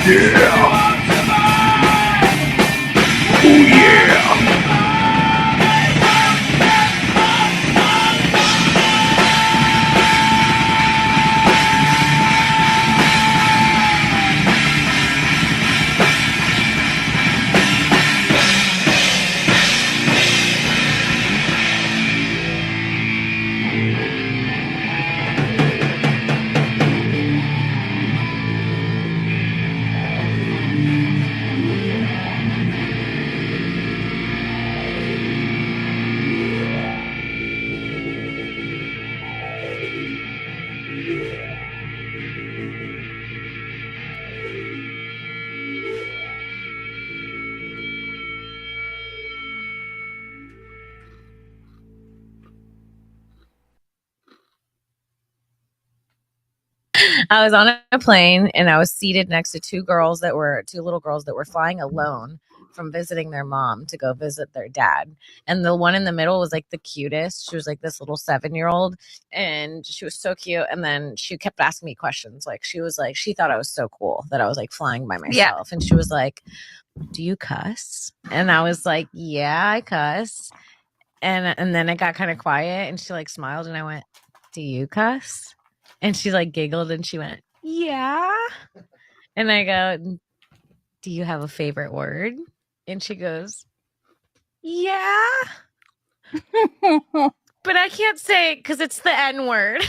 Yeah! Oh yeah! I was on a plane and I was seated next to two little girls that were flying alone from visiting their mom to go visit their dad. And the one in the middle was like the cutest. She was like this little 7-year-old and she was so cute. And then she kept asking me questions. Like she thought I was so cool that I was like flying by myself. And she was like, "Do you cuss?" And I was like, "Yeah, I cuss." And then it got kind of quiet and she like smiled and I went, "Do you cuss?" And she like giggled and she went, "Yeah." And I go, "Do you have a favorite word?" And she goes, "Yeah." But I can't say it because it's the N word.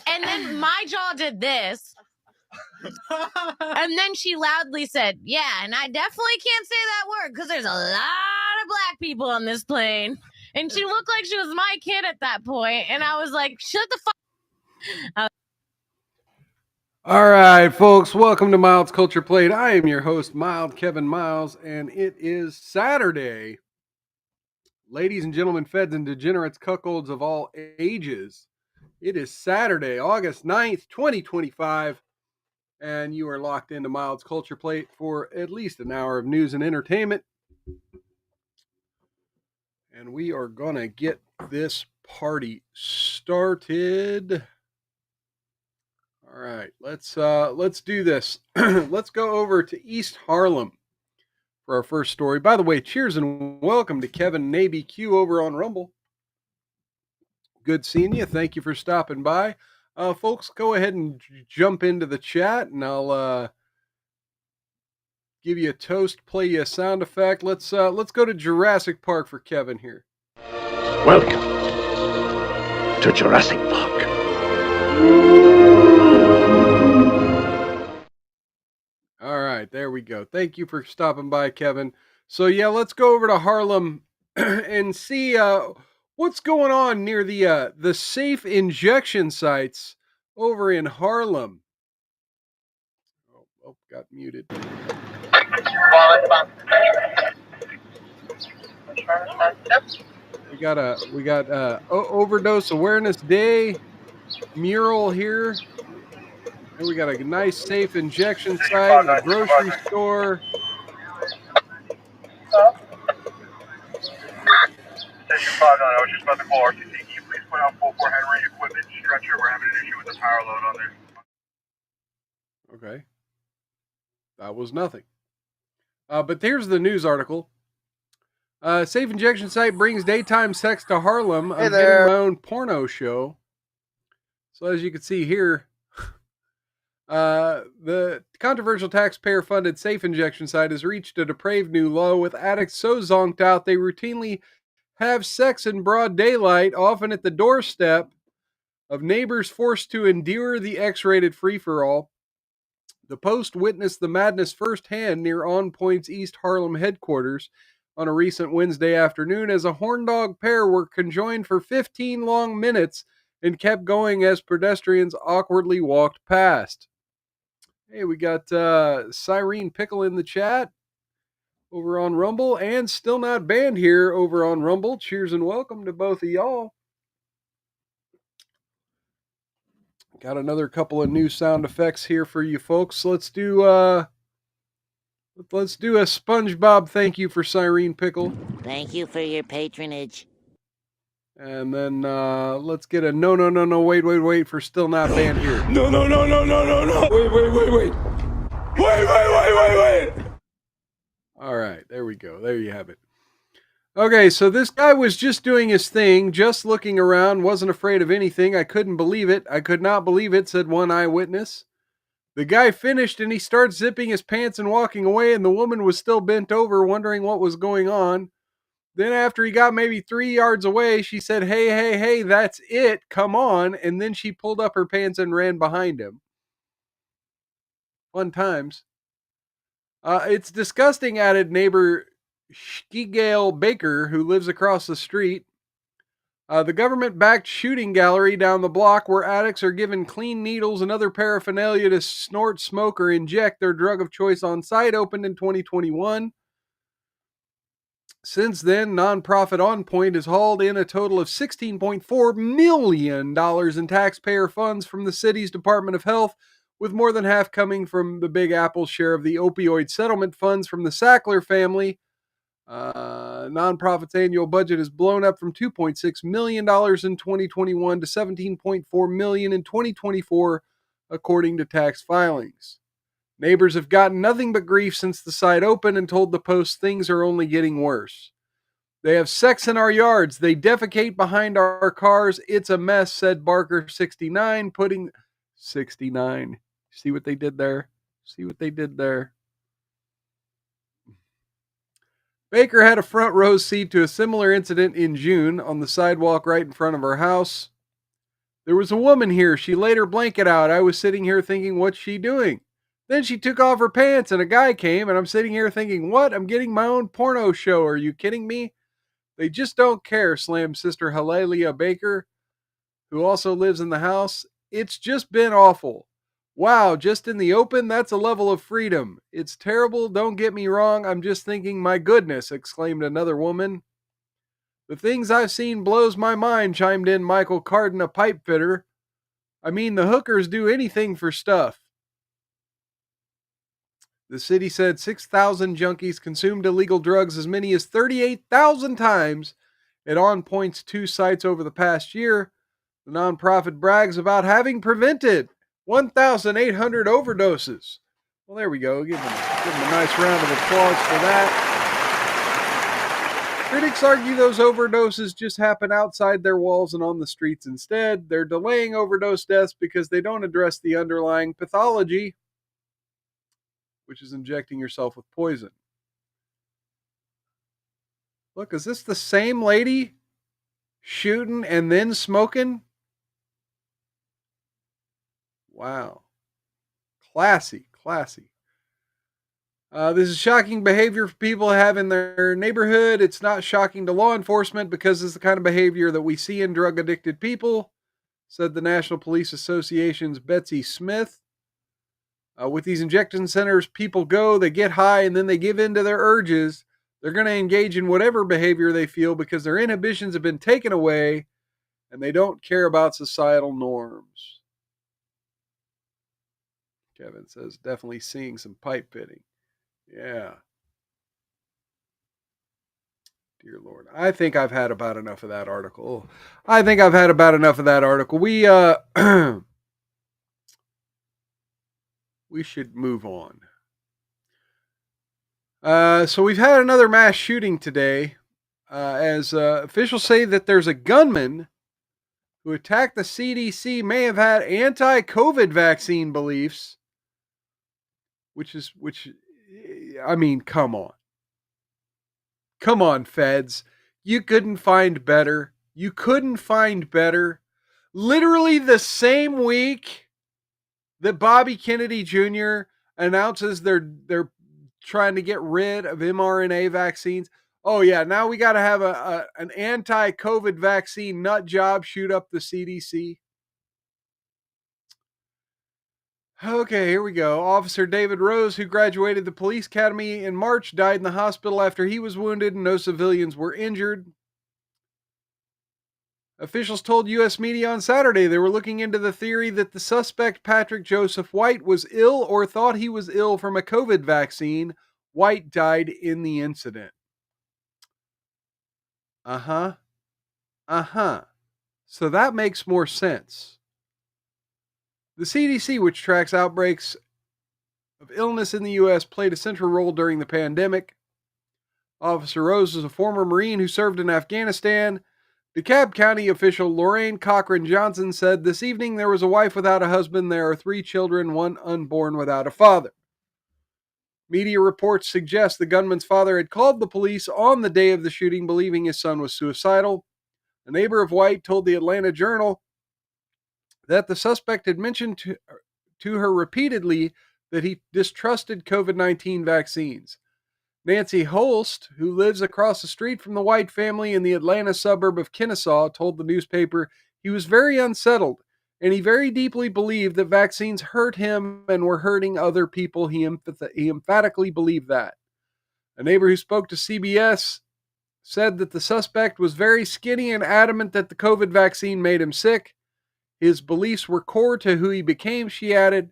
And then my jaw did this. And then she loudly said, "Yeah, and I definitely can't say that word because there's a lot of black people on this plane." And she looked like she was my kid at that point. And I was like, "Shut the fuck." All right, folks, welcome to Miles Culture Plate. I am your host, Mild Kevin Miles, and it is Saturday. Ladies and gentlemen, feds and degenerates, cuckolds of all ages. It is Saturday, August 9th, 2025, and you are locked into Miles Culture Plate for at least an hour of news and entertainment. And we are going to get this party started. All right, let's do this. Let's go over to East Harlem for our first story. By the way, cheers and welcome to Kevin and ABQ over on Rumble. Good seeing you. Thank you for stopping by. Folks, go ahead and jump into the chat and I'll give you a toast, play you a sound effect. Let's go to Jurassic Park for Kevin here. Welcome to Jurassic Park. All right, there we go. Thank you for stopping by, Kevin. So yeah, let's go over to Harlem and see what's going on near the safe injection sites over in Harlem. Oh, got muted. We got overdose awareness day mural here. And we got a nice safe injection site, a grocery store. Station 59, I was just about to call RCC. Can you please put out full for Henry equipment stretcher? We're having an issue with the power load on there. Okay. That was nothing. But here's the news article. Safe injection site brings daytime sex to Harlem. I'm getting my own porno show. So as you can see here, the controversial taxpayer-funded safe injection site has reached a depraved new low, with addicts so zonked out they routinely have sex in broad daylight, often at the doorstep of neighbors forced to endure the X-rated free-for-all. The Post witnessed the madness firsthand near On Point's East Harlem headquarters on a recent Wednesday afternoon as a horn-dog pair were conjoined for 15 long minutes and kept going as pedestrians awkwardly walked past. Hey, we got Cyrene Pickle in the chat over on Rumble, and Still Not Banned here over on Rumble. Cheers and welcome to both of y'all. Got another couple of new sound effects here for you folks. Let's do a SpongeBob thank you for Cyrene Pickle. Thank you for your patronage. And then let's get a no, wait for still not banned here. No. Wait. All right, there we go. There you have it. Okay, so this guy was just doing his thing, just looking around, wasn't afraid of anything. I couldn't believe it. I could not believe it, said one eyewitness. The guy finished and he starts zipping his pants and walking away, and the woman was still bent over, wondering what was going on. Then after he got maybe 3 yards away, she said, hey, that's it. Come on. And then she pulled up her pants and ran behind him. Fun times. It's disgusting, added neighbor Skigale Baker, who lives across the street. The government-backed shooting gallery down the block where addicts are given clean needles and other paraphernalia to snort, smoke, or inject their drug of choice on site opened in 2021. Since then, nonprofit On Point has hauled in a total of $16.4 million in taxpayer funds from the city's Department of Health, with more than half coming from the Big Apple's share of the opioid settlement funds from the Sackler family. Nonprofit's annual budget has blown up from $2.6 million in 2021 to $17.4 million in 2024, according to tax filings. Neighbors have gotten nothing but grief since the site opened and told the Post things are only getting worse. They have sex in our yards. They defecate behind our cars. It's a mess, said Barker, 69, putting 69. See what they did there? Baker had a front row seat to a similar incident in June on the sidewalk right in front of her house. There was a woman here. She laid her blanket out. I was sitting here thinking, what's she doing? Then she took off her pants and a guy came, and I'm sitting here thinking, what? I'm getting my own porno show. Are you kidding me? They just don't care, slammed Sister Halalia Baker, who also lives in the house. It's just been awful. Wow, just in the open, that's a level of freedom. It's terrible, don't get me wrong. I'm just thinking, my goodness, exclaimed another woman. The things I've seen blows my mind, chimed in Michael Carden, a pipe fitter. I mean, the hookers do anything for stuff. The city said 6,000 junkies consumed illegal drugs as many as 38,000 times at On Point's 2 sites over the past year. The nonprofit brags about having prevented 1,800 overdoses. Well, there we go. Give them a nice round of applause for that. Critics argue those overdoses just happen outside their walls and on the streets instead. They're delaying overdose deaths because they don't address the underlying pathology, which is injecting yourself with poison. Look, is this the same lady shooting and then smoking? Wow. Classy. This is shocking behavior for people to have in their neighborhood. It's not shocking to law enforcement because it's the kind of behavior that we see in drug-addicted people, said the National Police Association's Betsy Smith. With these injection centers, people go, they get high, and then they give in to their urges. They're going to engage in whatever behavior they feel because their inhibitions have been taken away, and they don't care about societal norms. Kevin says, definitely seeing some pipe fitting. Yeah. Dear Lord. I think I've had about enough of that article. We should move on. So we've had another mass shooting today, as officials say that there's a gunman who attacked the CDC may have had anti-COVID vaccine beliefs, I mean, come on. Come on, feds. You couldn't find better. Literally the same week that Bobby Kennedy Jr. announces they're trying to get rid of mRNA vaccines. Oh yeah, now we got to have an anti-COVID vaccine nut job shoot up the CDC. Okay, here we go. Officer David Rose, who graduated the police academy in March, died in the hospital after he was wounded and no civilians were injured. Officials told U.S. media on Saturday they were looking into the theory that the suspect, Patrick Joseph White, was ill or thought he was ill from a COVID vaccine. White died in the incident. So that makes more sense. The CDC, which tracks outbreaks of illness in the U.S., played a central role during the pandemic. Officer Rose is a former Marine who served in Afghanistan. DeKalb County official Lorraine Cochran Johnson said, "This evening there was a wife without a husband. There are 3 children, 1 unborn without a father." Media reports suggest the gunman's father had called the police on the day of the shooting, believing his son was suicidal. A neighbor of White told the Atlanta Journal that the suspect had mentioned to her repeatedly that he distrusted COVID-19 vaccines. Nancy Holst, who lives across the street from the White family in the Atlanta suburb of Kennesaw, told the newspaper he was very unsettled and he very deeply believed that vaccines hurt him and were hurting other people. He emphatically believed that. A neighbor who spoke to CBS said that the suspect was very skinny and adamant that the COVID vaccine made him sick. His beliefs were core to who he became, she added.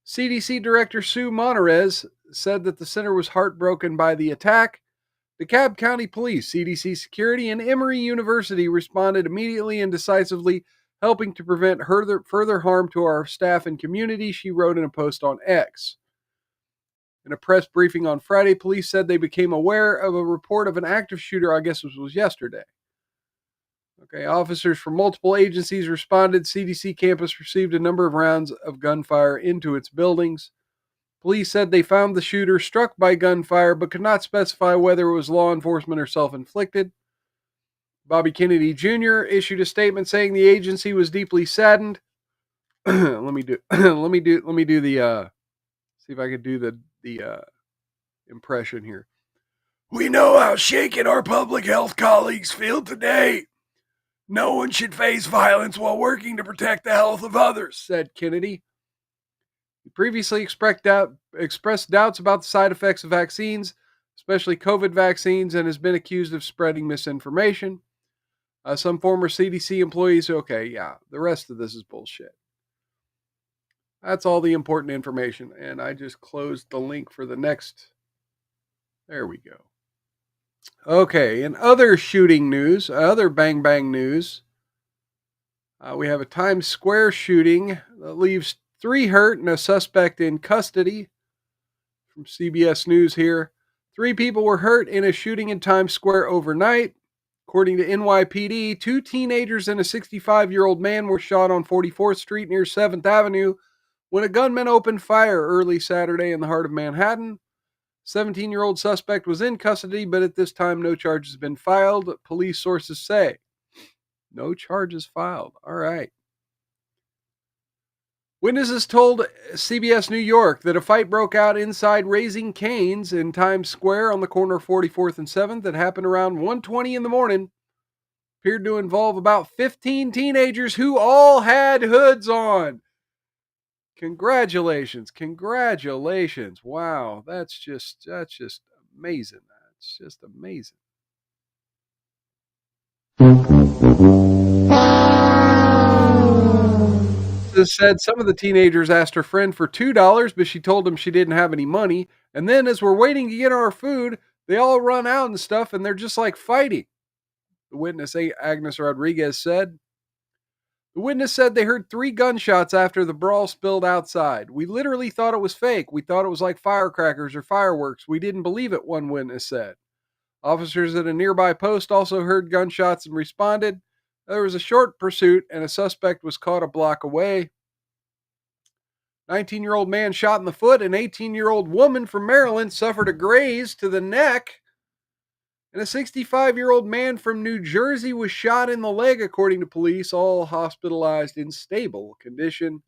CDC Director Sue Monterez said that the center was heartbroken by the attack. DeKalb County Police, CDC Security, and Emory University responded immediately and decisively, helping to prevent further harm to our staff and community, she wrote in a post on X. In a press briefing on Friday, police said they became aware of a report of an active shooter, I guess this was yesterday. Okay, officers from multiple agencies responded. CDC campus received a number of rounds of gunfire into its buildings. Police said they found the shooter struck by gunfire, but could not specify whether it was law enforcement or self-inflicted. Bobby Kennedy Jr. issued a statement saying the agency was deeply saddened. let me do the see if I could do the impression here. We know how shaken our public health colleagues feel today. No one should face violence while working to protect the health of others, said Kennedy. He previously expressed doubts about the side effects of vaccines, especially COVID vaccines, and has been accused of spreading misinformation. Some former CDC employees, the rest of this is bullshit. That's all the important information, and I just closed the link for the next. There we go. Okay, in other shooting news, other bang bang news, we have a Times Square shooting that leaves 3 hurt and a suspect in custody. From CBS News here, 3 people were hurt in a shooting in Times Square overnight. According to NYPD, 2 teenagers and a 65-year-old man were shot on 44th Street near 7th Avenue when a gunman opened fire early Saturday in the heart of Manhattan. 17-year-old suspect was in custody, but at this time no charges have been filed, police sources say. No charges filed. All right. Witnesses told CBS New York that a fight broke out inside Raising Cane's in Times Square on the corner of 44th and 7th that happened around 1:20 in the morning. Appeared to involve about 15 teenagers who all had hoods on. Congratulations. Wow, that's just amazing. That's just amazing. Said some of the teenagers asked her friend for $2, but she told them she didn't have any money. And then as we're waiting to get our food, they all run out and stuff, and they're just like fighting. The witness, Agnes Rodriguez, said. The witness said they heard 3 gunshots after the brawl spilled outside. We literally thought it was fake. We thought it was like firecrackers or fireworks. We didn't believe it, one witness said. Officers at a nearby post also heard gunshots and responded. There was a short pursuit, and a suspect was caught a block away. 19-year-old man shot in the foot. An 18-year-old woman from Maryland suffered a graze to the neck. And a 65-year-old man from New Jersey was shot in the leg, according to police, all hospitalized in stable condition.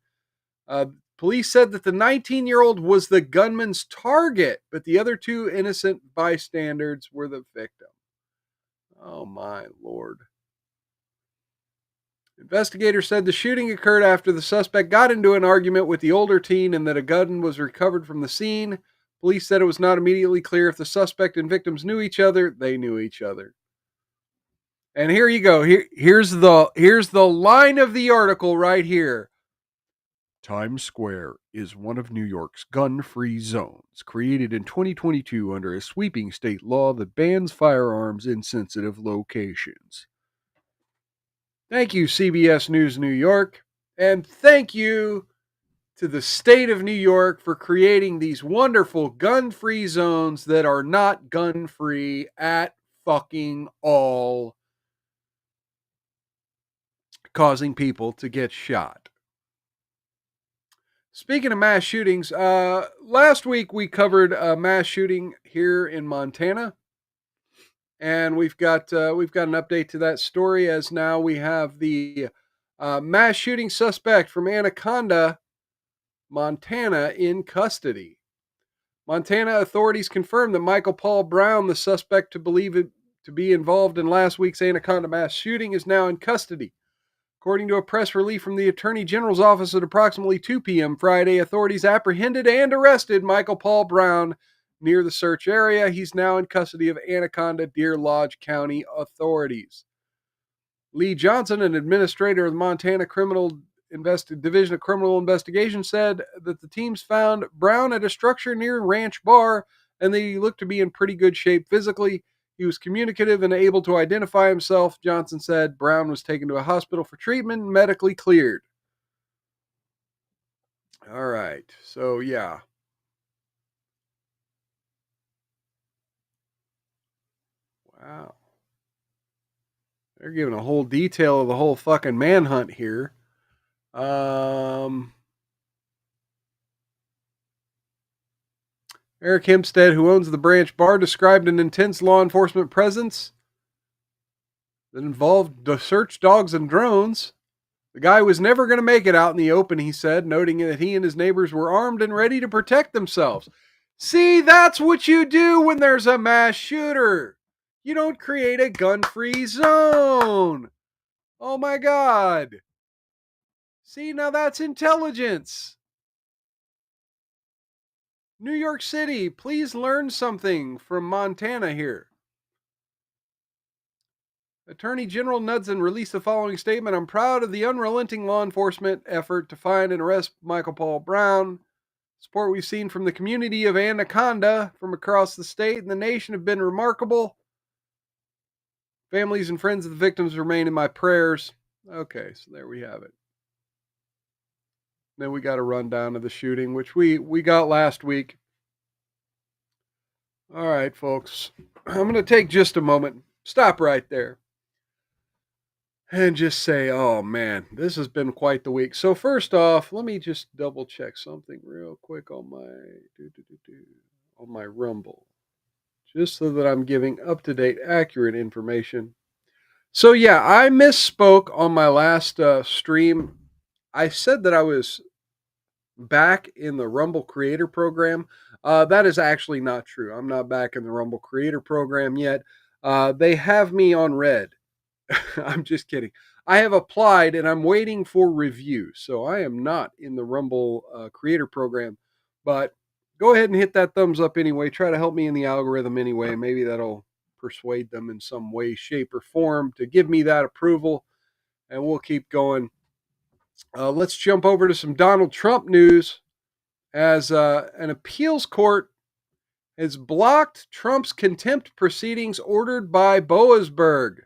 Police said that the 19-year-old was the gunman's target, but the other 2 innocent bystanders were the victim. Oh, my Lord. Investigators said the shooting occurred after the suspect got into an argument with the older teen and that a gun was recovered from the scene. Police said it was not immediately clear if the suspect and victims knew each other. They knew each other. And here you go. Here's the line of the article right here. Times Square is one of New York's gun-free zones, created in 2022 under a sweeping state law that bans firearms in sensitive locations. Thank you, CBS News New York. And thank you to the state of New York for creating these wonderful gun-free zones that are not gun-free at fucking all, causing people to get shot. Speaking of mass shootings, last week we covered a mass shooting here in Montana, and we've got an update to that story, as now we have the mass shooting suspect from Anaconda, Montana, in custody. Montana authorities confirmed that Michael Paul Brown, the suspect to be involved in last week's Anaconda mass shooting, is now in custody. According to a press release from the Attorney General's office at approximately 2 p.m. Friday, authorities apprehended and arrested Michael Paul Brown near the search area. He's now in custody of Anaconda Deer Lodge County authorities. Lee Johnson, an administrator of the Montana Division of Criminal Investigation, said that the teams found Brown at a structure near Ranch Bar and that he looked to be in pretty good shape physically. He was communicative and able to identify himself. Johnson said Brown was taken to a hospital for treatment and medically cleared. All right. So, yeah. Wow. They're giving a whole detail of the whole fucking manhunt here. Eric Hempstead, who owns the Branch Bar, described an intense law enforcement presence that involved the search dogs and drones. The guy was never going to make it out in the open, he said, noting that he and his neighbors were armed and ready to protect themselves. See, that's what you do when there's a mass shooter. You don't create a gun-free zone. Oh my God. See, now that's intelligence. New York City, please learn something from Montana here. Attorney General Knudsen released the following statement. I'm proud of the unrelenting law enforcement effort to find and arrest Michael Paul Brown. Support we've seen from the community of Anaconda from across the state and the nation have been remarkable. Families and friends of the victims remain in my prayers. Okay, so there we have it. Then we got a rundown of the shooting, which we got last week. All right, folks. I'm going to take just a moment. Stop right there. And just say, oh man, this has been quite the week. So first off, let me just double check something real quick on my Rumble. Just so that I'm giving up-to-date, accurate information. So yeah, I misspoke on my last stream. I said that I was back in the Rumble Creator Program. That is actually not true. I'm not back in the Rumble Creator Program yet. They have me on red. I'm just kidding. I have applied and I'm waiting for review. So I am not in the Rumble Creator Program. But go ahead and hit that thumbs up anyway. Try to help me in the algorithm anyway. Maybe that'll persuade them in some way, shape, or form to give me that approval. And we'll keep going. Let's jump over to some Donald Trump news, as an appeals court has blocked Trump's contempt proceedings ordered by Boasberg.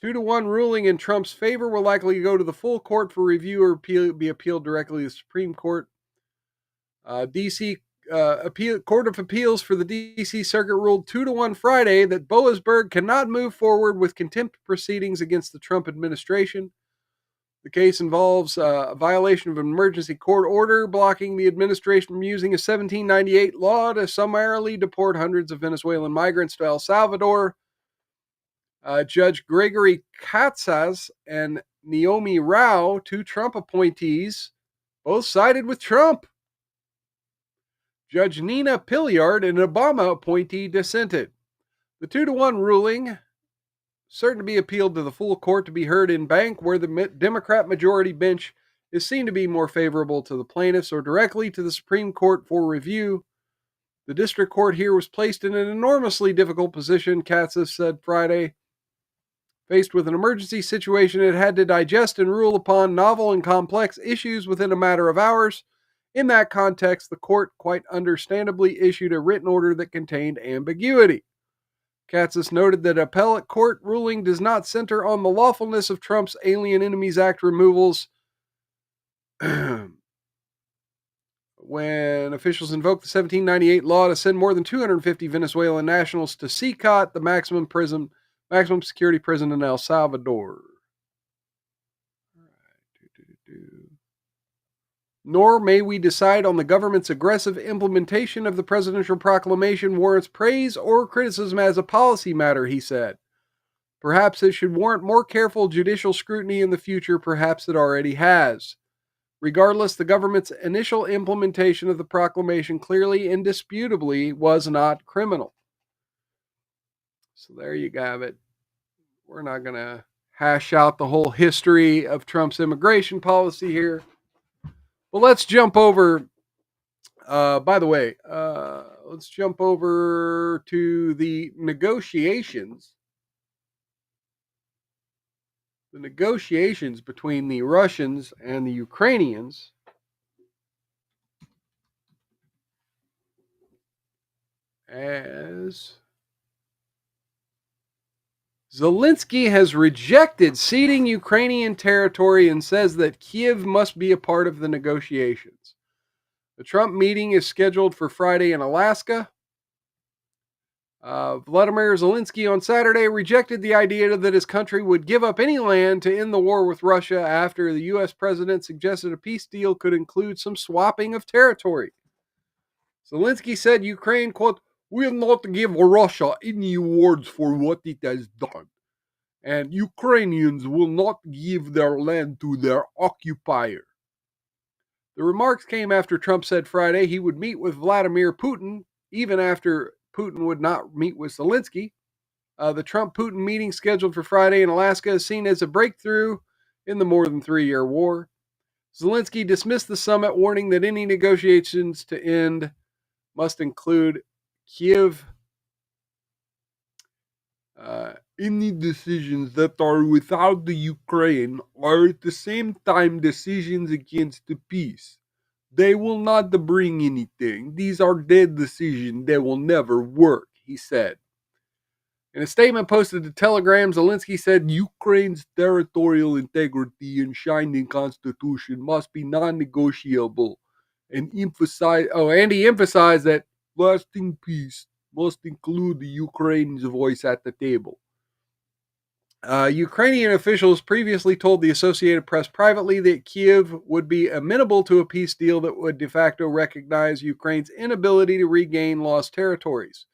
2-1 ruling in Trump's favor will likely go to the full court for review or be appealed directly to the Supreme Court. D.C. Court of Appeals for the D.C. Circuit ruled 2-1 Friday that Boasberg cannot move forward with contempt proceedings against the Trump administration. The case involves a violation of an emergency court order blocking the administration from using a 1798 law to summarily deport hundreds of Venezuelan migrants to El Salvador. Judge Gregory Katsas and Naomi Rao, 2 Trump appointees, both sided with Trump. Judge Nina Pilliard, an Obama appointee, dissented. The 2-1 ruling, certain to be appealed to the full court to be heard in bank, where the Democrat majority bench is seen to be more favorable to the plaintiffs, or directly to the Supreme Court for review. The district court here was placed in an enormously difficult position, Katsas said Friday. Faced with an emergency situation, it had to digest and rule upon novel and complex issues within a matter of hours. In that context, the court quite understandably issued a written order that contained ambiguity. Katsas noted that appellate court ruling does not center on the lawfulness of Trump's Alien Enemies Act removals. When officials invoked the 1798 law to send more than 250 Venezuelan nationals to CCOT, the maximum security prison in El Salvador. Nor may we decide on the government's aggressive implementation of the presidential proclamation warrants praise or criticism as a policy matter, he said. Perhaps it should warrant more careful judicial scrutiny in the future, perhaps it already has. Regardless, the government's initial implementation of the proclamation clearly, indisputably, was not criminal. So there you have it. We're not going to hash out the whole history of Trump's immigration policy here. Well, let's jump over. By the way, let's jump over to the negotiations. The negotiations between the Russians and the Ukrainians. As Zelensky has rejected ceding Ukrainian territory and says that Kyiv must be a part of the negotiations. The Trump meeting is scheduled for Friday in Alaska. Vladimir Zelensky on Saturday rejected the idea that his country would give up any land to end the war with Russia after the U.S. president suggested a peace deal could include some swapping of territory. Zelensky said Ukraine, quote, will not give Russia any awards for what it has done, and Ukrainians will not give their land to their occupier. The remarks came after Trump said Friday he would meet with Vladimir Putin, even after Putin would not meet with Zelensky. The Trump-Putin meeting scheduled for Friday in Alaska is seen as a breakthrough in the more than 3-year war. Zelensky dismissed the summit, warning that any negotiations to end must include Kyiv. Any decisions that are without the Ukraine are at the same time decisions against the peace. They will not bring anything. These are dead decisions. They will never work, he said. In a statement posted to Telegram, Zelensky said Ukraine's territorial integrity enshrined in Constitution must be non-negotiable, and he emphasized that lasting peace must include the Ukraine's voice at the table. Ukrainian officials previously told the Associated Press privately that Kyiv would be amenable to a peace deal that would de facto recognize Ukraine's inability to regain lost territories.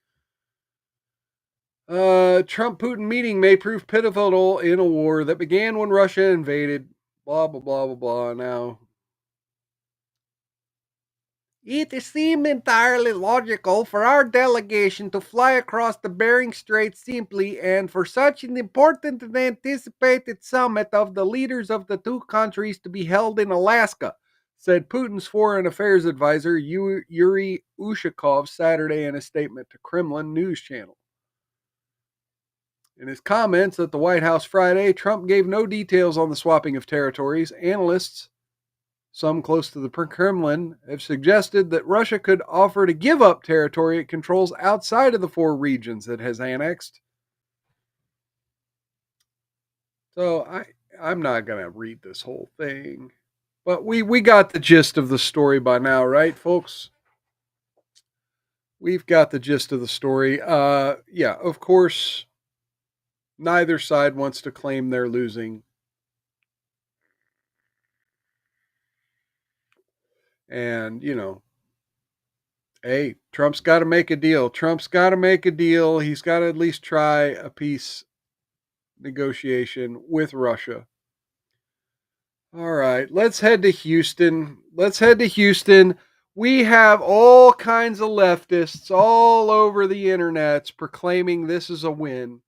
Trump-Putin meeting may prove pivotal in a war that began when Russia invaded. Blah, blah, blah, blah, blah. Now, it seemed entirely logical for our delegation to fly across the Bering Strait simply and for such an important and anticipated summit of the leaders of the two countries to be held in Alaska, said Putin's foreign affairs advisor Yuri Ushakov Saturday in a statement to Kremlin news channel. In his comments at the White House Friday, Trump gave no details on the swapping of territories. Analysts, some close to the Kremlin, have suggested that Russia could offer to give up territory it controls outside of the 4 regions it has annexed. So I'm not going to read this whole thing. But we got the gist of the story by now, right, folks? We've got the gist of the story. Yeah, of course, neither side wants to claim they're losing. And, you know, hey, Trump's got to make a deal. Trump's got to make a deal. He's got to at least try a peace negotiation with Russia. All right, let's head to Houston. We have all kinds of leftists all over the internets proclaiming this is a win.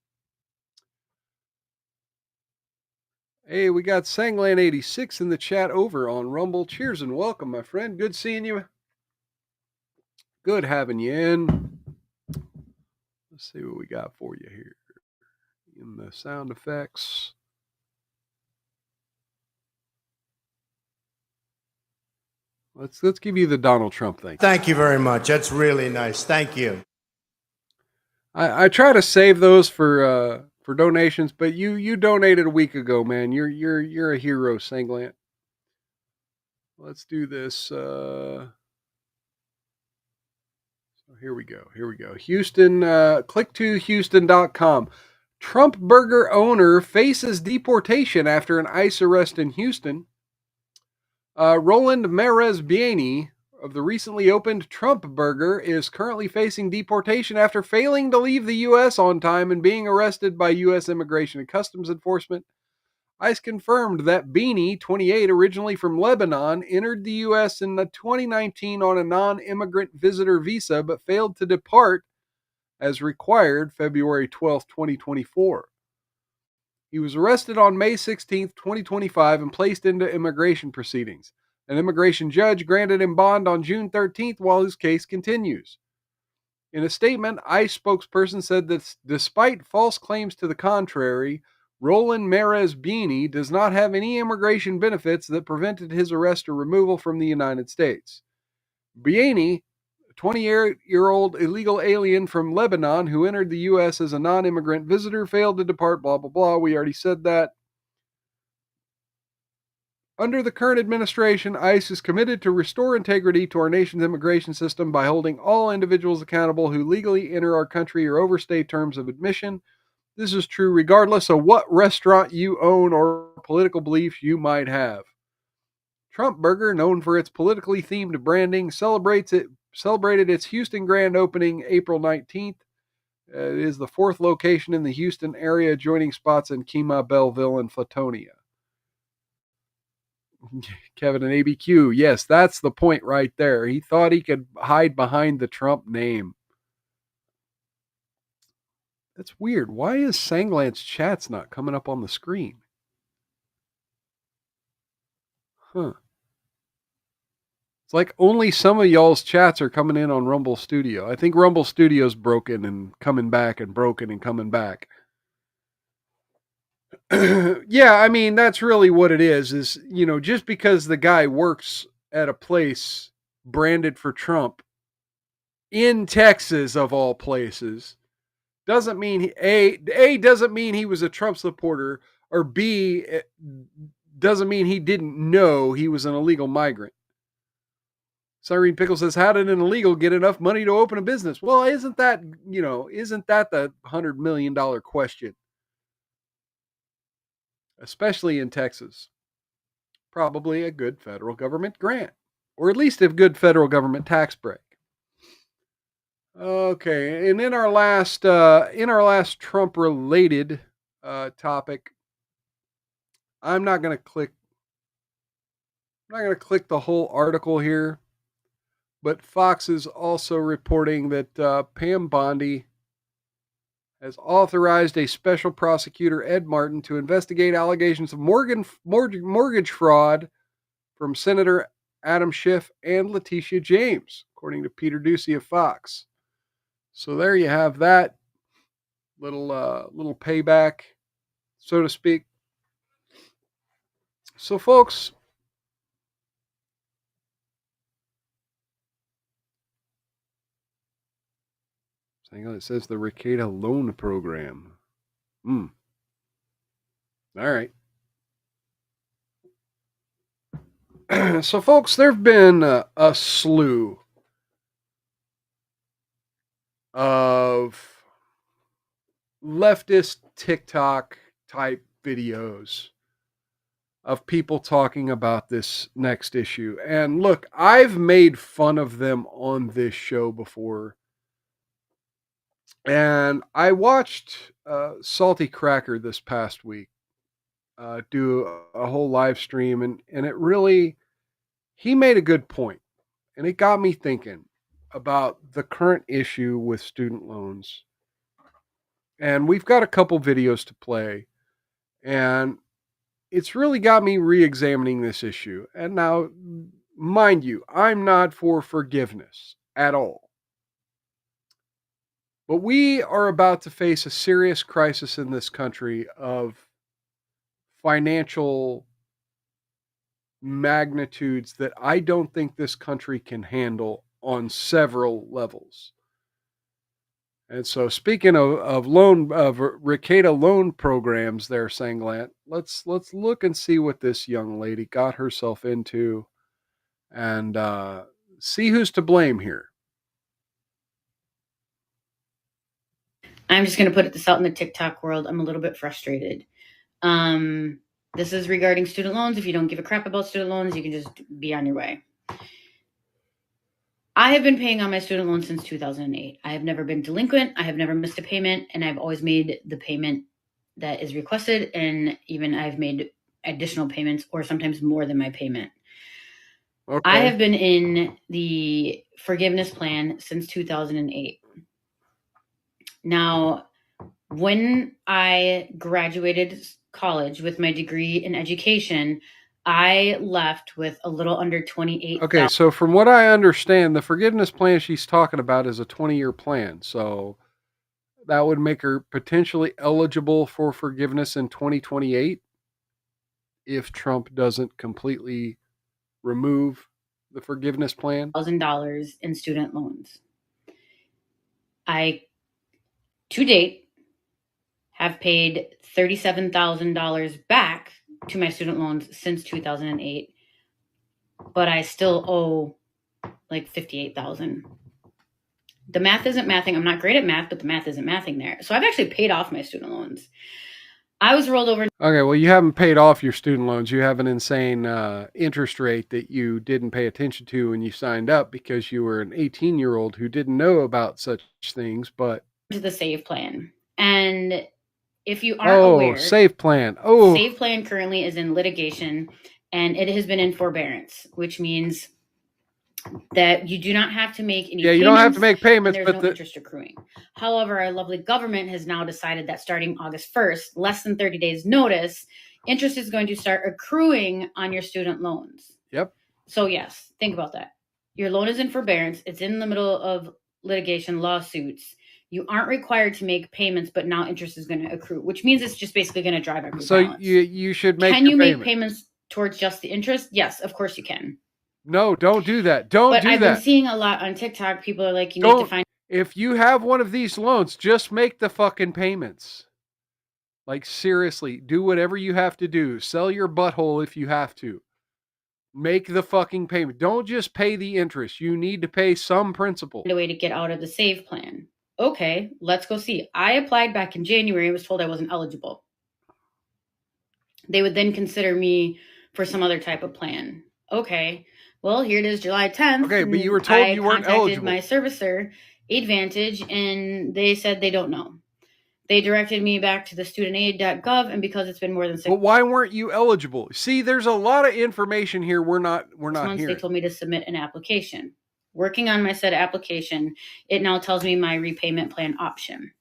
Hey, we got Sanglan86 in the chat over on Rumble. Cheers and welcome, my friend. Good seeing you. Good having you in. Let's see what we got for you here in the sound effects. Let's give you the Donald Trump thing. Thank you very much. That's really nice. Thank you. I try to save those for donations, but you donated a week ago, man. You're a hero, Sanglant. Let's do this. So here we go. Houston, click to Houston.com. Trump burger owner faces deportation after an ICE arrest in Houston. Roland Merez-Bieni of the recently opened Trump Burger is currently facing deportation after failing to leave the U.S. on time and being arrested by U.S. Immigration and Customs Enforcement. ICE confirmed that Bieni, 28, originally from Lebanon, entered the U.S. in 2019 on a non-immigrant visitor visa, but failed to depart as required February 12, 2024. He was arrested on May 16, 2025, and placed into immigration proceedings. An immigration judge granted him bond on June 13th while his case continues. In a statement, ICE spokesperson said that despite false claims to the contrary, Roland Merez-Bieni does not have any immigration benefits that prevented his arrest or removal from the United States. Bieni, a 20-year-old illegal alien from Lebanon who entered the U.S. as a non-immigrant visitor, failed to depart, blah, blah, blah. We already said that. Under the current administration, ICE is committed to restore integrity to our nation's immigration system by holding all individuals accountable who legally enter our country or overstay terms of admission. This is true regardless of what restaurant you own or political beliefs you might have. Trump Burger, known for its politically themed branding, celebrated its Houston grand opening April 19th. It is the fourth location in the Houston area, joining spots in Kemah, Belleville, and Flatonia. Kevin and ABQ, yes, that's the point right there. He thought he could hide behind the Trump name. That's weird. Why is Sanglant's chat's not coming up on the screen? Huh. It's like only some of y'all's chats are coming in on Rumble Studio. I think Rumble Studio's broken and coming back and broken and coming back. Yeah, I mean, that's really what it is, just because the guy works at a place branded for Trump in Texas, of all places, doesn't mean A doesn't mean he was a Trump supporter, or B doesn't mean he didn't know he was an illegal migrant. Cyrene Pickle says, how did an illegal get enough money to open a business? Well, isn't that the $100 million question? Especially in Texas. Probably a good federal government grant, or at least a good federal government tax break. Okay, and in our last Trump-related topic, I'm not going to click the whole article here, but Fox is also reporting that Pam Bondi has authorized a special prosecutor, Ed Martin, to investigate allegations of mortgage fraud from Senator Adam Schiff and Letitia James, according to Peter Ducey of Fox. So there you have that little payback, so to speak. So, folks, it says the Ricada Loan Program. All right. So, folks, there have been a slew of leftist TikTok type videos of people talking about this next issue. And look, I've made fun of them on this show before. And I watched Salty Cracker this past week do a whole live stream, and it really, he made a good point, and it got me thinking about the current issue with student loans. And we've got a couple videos to play, and it's really got me re-examining this issue. And now, mind you, I'm not for forgiveness at all. But we are about to face a serious crisis in this country of financial magnitudes that I don't think this country can handle on several levels. And so, speaking of loan of Ricada loan programs, there, Sanglant, let's look and see what this young lady got herself into, and see who's to blame here. I'm just going to put this out in the TikTok world. I'm a little bit frustrated. This is regarding student loans. If you don't give a crap about student loans, you can just be on your way. I have been paying on my student loan since 2008. I have never been delinquent. I have never missed a payment, and I've always made the payment that is requested, and even I've made additional payments or sometimes more than my payment. Okay. I have been in the forgiveness plan since 2008. Now, when I graduated college with my degree in education, I left with a little under 28. Okay, so from what I understand, the forgiveness plan she's talking about is a 20-year plan. So that would make her potentially eligible for forgiveness in 2028 if Trump doesn't completely remove the forgiveness plan. $1,000 in student loans. I, to date, have paid $37,000 back to my student loans since 2008, but I still owe like $58,000. The math isn't mathing. I'm not great at math, but the math isn't mathing there. So I've actually paid off my student loans. I was rolled over. Okay, well, you haven't paid off your student loans. You have an insane interest rate that you didn't pay attention to when you signed up because you were an 18-year-old who didn't know about such things, but... to the SAVE plan. And if you aren't aware... SAVE plan. SAVE plan currently is in litigation, and it has been in forbearance, which means that you do not have to make any payments. You don't have to make payments, there's no interest accruing. However, our lovely government has now decided that starting August 1st, less than 30 days notice, interest is going to start accruing on your student loans. Yep. So yes, think about that. Your loan is in forbearance. It's in the middle of litigation lawsuits. You aren't required to make payments, but now interest is going to accrue, which means it's just basically going to drive up your balance. So you should make. Can you make payments towards just the interest? Yes, of course you can. No, don't do that. But I've been seeing a lot on TikTok. People are like, you need to find. If you have one of these loans, just make the fucking payments. Like, seriously, do whatever you have to do. Sell your butthole if you have to. Make the fucking payment. Don't just pay the interest. You need to pay some principal. A way to get out of the SAVE plan. Okay, let's go see. I applied back in January and was told I wasn't eligible. They would then consider me for some other type of plan. Okay, well, here it is, July 10th. Okay, but you were told you weren't eligible. I contacted my servicer, Advantage, and they said they don't know. They directed me back to the studentaid.gov, and because it's been more than 6 months. But why weren't you eligible? See, there's a lot of information here we're not hearing. They told me to submit an application. Working on my said application, it now tells me my repayment plan option.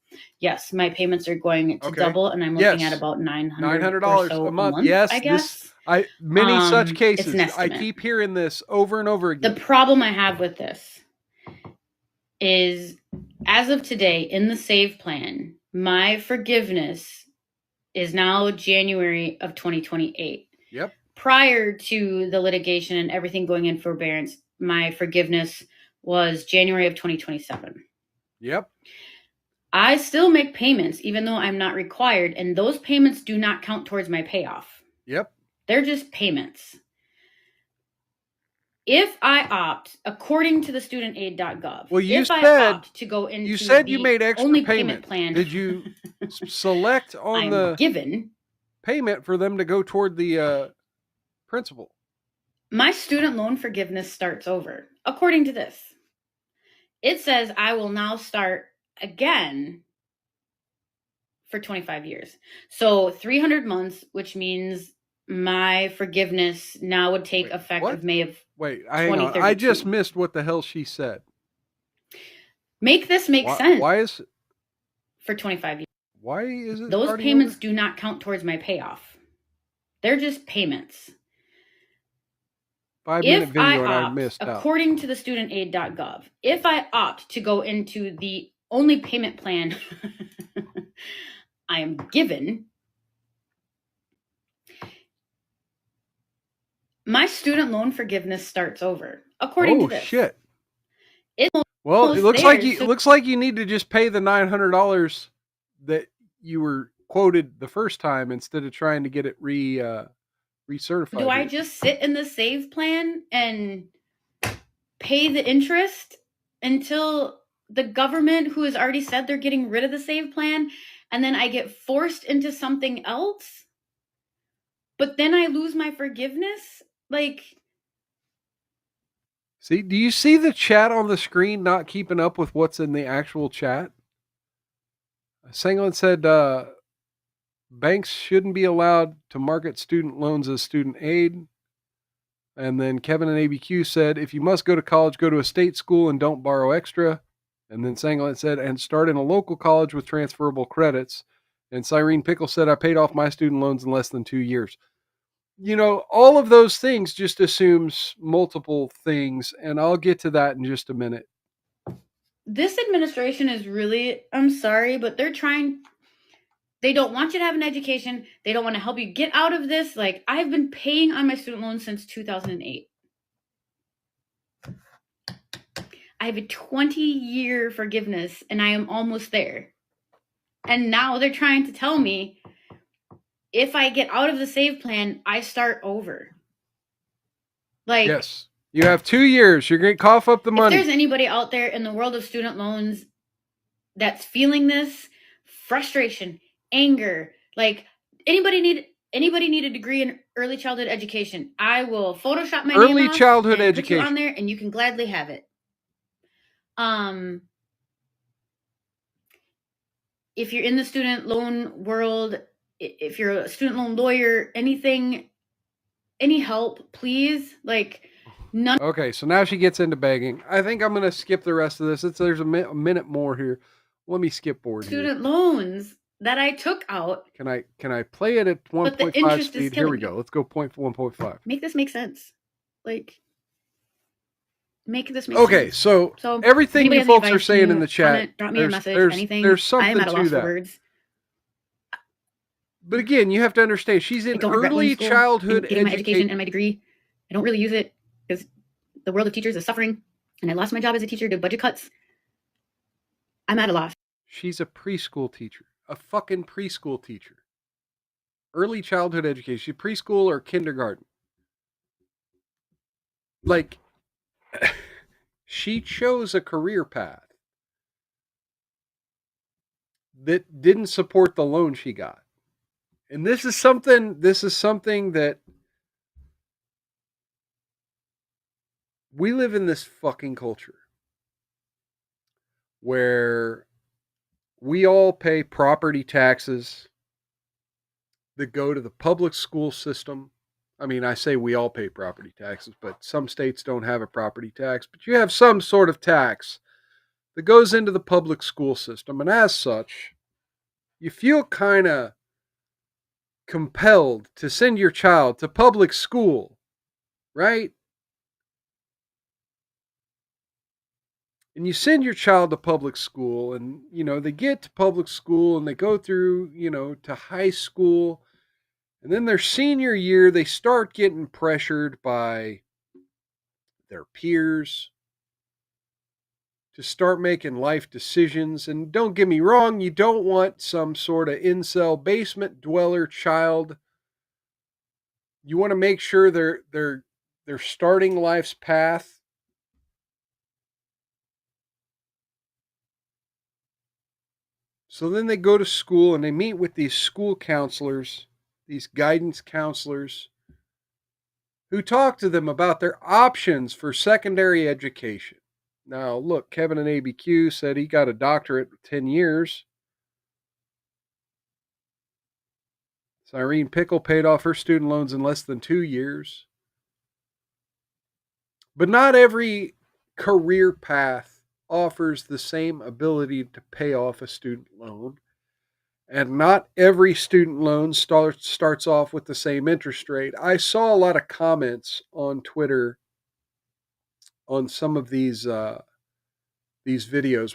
Yes, my payments are going to double, and I'm looking at about $900 a month. Yes, I guess. Many such cases. I keep hearing this over and over again. The problem I have with this is, as of today, in the SAVE plan, my forgiveness is now January of 2028. Yep. Prior to the litigation and everything going in forbearance, my forgiveness was January of 2027. Yep. I still make payments, even though I'm not required, and those payments do not count towards my payoff. Yep. They're just payments. If I opt, according to the studentaid.gov, well, you if said, I opt to go into you said the you made extra only payment plan, did you select on I'm the given payment for them to go toward the principal? My student loan forgiveness starts over. According to this, it says I will now start again for 25 years. So 300 months, which means my forgiveness now would take effect of May of 2032. I just missed what the hell she said. Make this make sense. Why is it? For 25 years. Why is it? Those payments do not count towards my payoff. They're just payments. 5-minute video and I missed out. According to the studentaid.gov, if I opt to go into the only payment plan I am given, my student loan forgiveness starts over. According to this. Oh, shit. Well, it looks like there, you need to just pay the $900 that you were quoted the first time instead of trying to get it recertified. Do I just sit in the save plan and pay the interest until the government, who has already said they're getting rid of the save plan, and then I get forced into something else? But then I lose my forgiveness? Like, see, do you see the chat on the screen not keeping up with what's in the actual chat? Sangland said banks shouldn't be allowed to market student loans as student aid. And then Kevin and ABQ said, if you must go to college, go to a state school and don't borrow extra. And then Sangland said, and start in a local college with transferable credits. And Cyrene Pickle said, I paid off my student loans in less than 2 years. You know, all of those things just assumes multiple things. And I'll get to that in just a minute. this administration is really, I'm sorry, but they don't want you to have an education. They don't want to help you get out of this. Like, I've been paying on my student loans since 2008. I have a 20-year forgiveness, and I am almost there. And now they're trying to tell me if I get out of the save plan, I start over. Like, yes, you have 2 years. You're going to cough up the money. If there's anybody out there in the world of student loans that's feeling this frustration, anger, like anybody need a degree in early childhood education, I will Photoshop my early name childhood and education put you on there, and you can gladly have it. If you're in the student loan world, if you're a student loan lawyer, anything, any help, please. Like, none. Okay, so now she gets into begging. I think I'm going to skip the rest of this. There's a minute more here. Let me skip forward. Student loans that I took out. Can I play it at 1.5 speed? Here we go. Let's go 1.5. Make this make sense. Like, make this make okay, sense. So everything you folks are saying in the chat, comment, drop me a message, anything. There's something I am at a loss to that. for words. But again, you have to understand, she's in early childhood getting my education and my degree. I don't really use it because the world of teachers is suffering, and I lost my job as a teacher to budget cuts. I'm at a loss. She's a preschool teacher, a fucking preschool teacher. Early childhood education, she's preschool or kindergarten. Like, she chose a career path that didn't support the loan she got. And this is something that we live in, this fucking culture where we all pay property taxes that go to the public school system. I mean, I say we all pay property taxes, but some states don't have a property tax, but you have some sort of tax that goes into the public school system. And as such, you feel kind of compelled to send your child to public school, right? And you send your child to public school, and, you know, they get to public school and they go through, you know, to high school. And then their senior year, they start getting pressured by their peers to start making life decisions. And don't get me wrong, you don't want some sort of incel basement dweller child. You want to make sure they're starting life's path So then they go to school and they meet with these school counselors, these guidance counselors, who talk to them about their options for secondary education. Now, look, Kevin and ABQ said he got a doctorate with 10 years. Cyrene Pickle paid off her student loans in less than 2 years. But not every career path offers the same ability to pay off a student loan. And not every student loan starts off with the same interest rate. I saw a lot of comments on Twitter on some of these videos.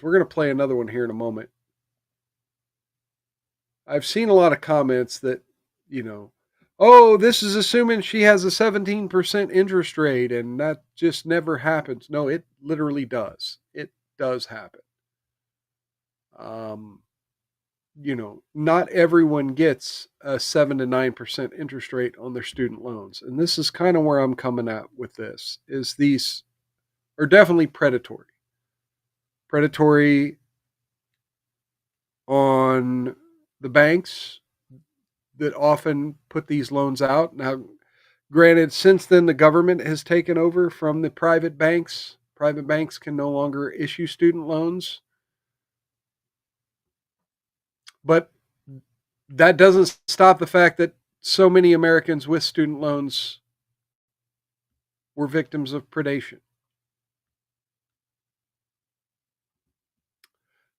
We're going to play another one here in a moment. I've seen a lot of comments that, you know, oh, this is assuming she has a 17% interest rate and that just never happens. No, it literally does. It does happen. Not everyone gets a 7 to 9% interest rate on their student loans. And this is kind of where I'm coming at with this, is these are definitely predatory. Predatory on the banks that often put these loans out. Now, granted, since then the government has taken over from the private banks. Private banks can no longer issue student loans. But that doesn't stop the fact that so many Americans with student loans were victims of predation.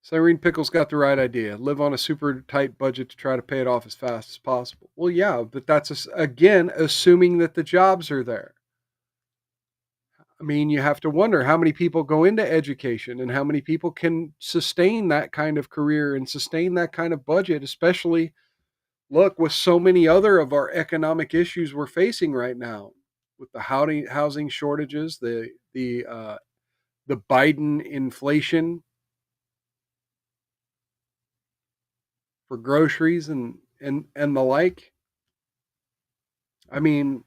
Cyrene Pickles got the right idea. Live on a super tight budget to try to pay it off as fast as possible. Well, yeah, but that's, again, assuming that the jobs are there. I mean, you have to wonder how many people go into education and how many people can sustain that kind of career and sustain that kind of budget, especially, look, with so many other of our economic issues we're facing right now, with the housing shortages, the Biden inflation for groceries and the like. I mean,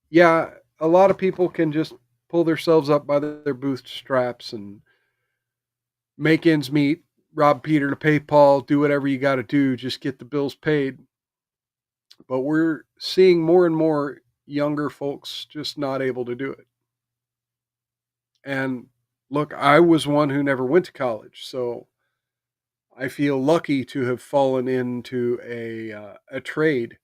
yeah, a lot of people can just pull themselves up by their bootstraps and make ends meet, rob Peter to pay Paul, do whatever you got to do, just get the bills paid. But we're seeing more and more younger folks just not able to do it. And look, I was one who never went to college, so I feel lucky to have fallen into a trade.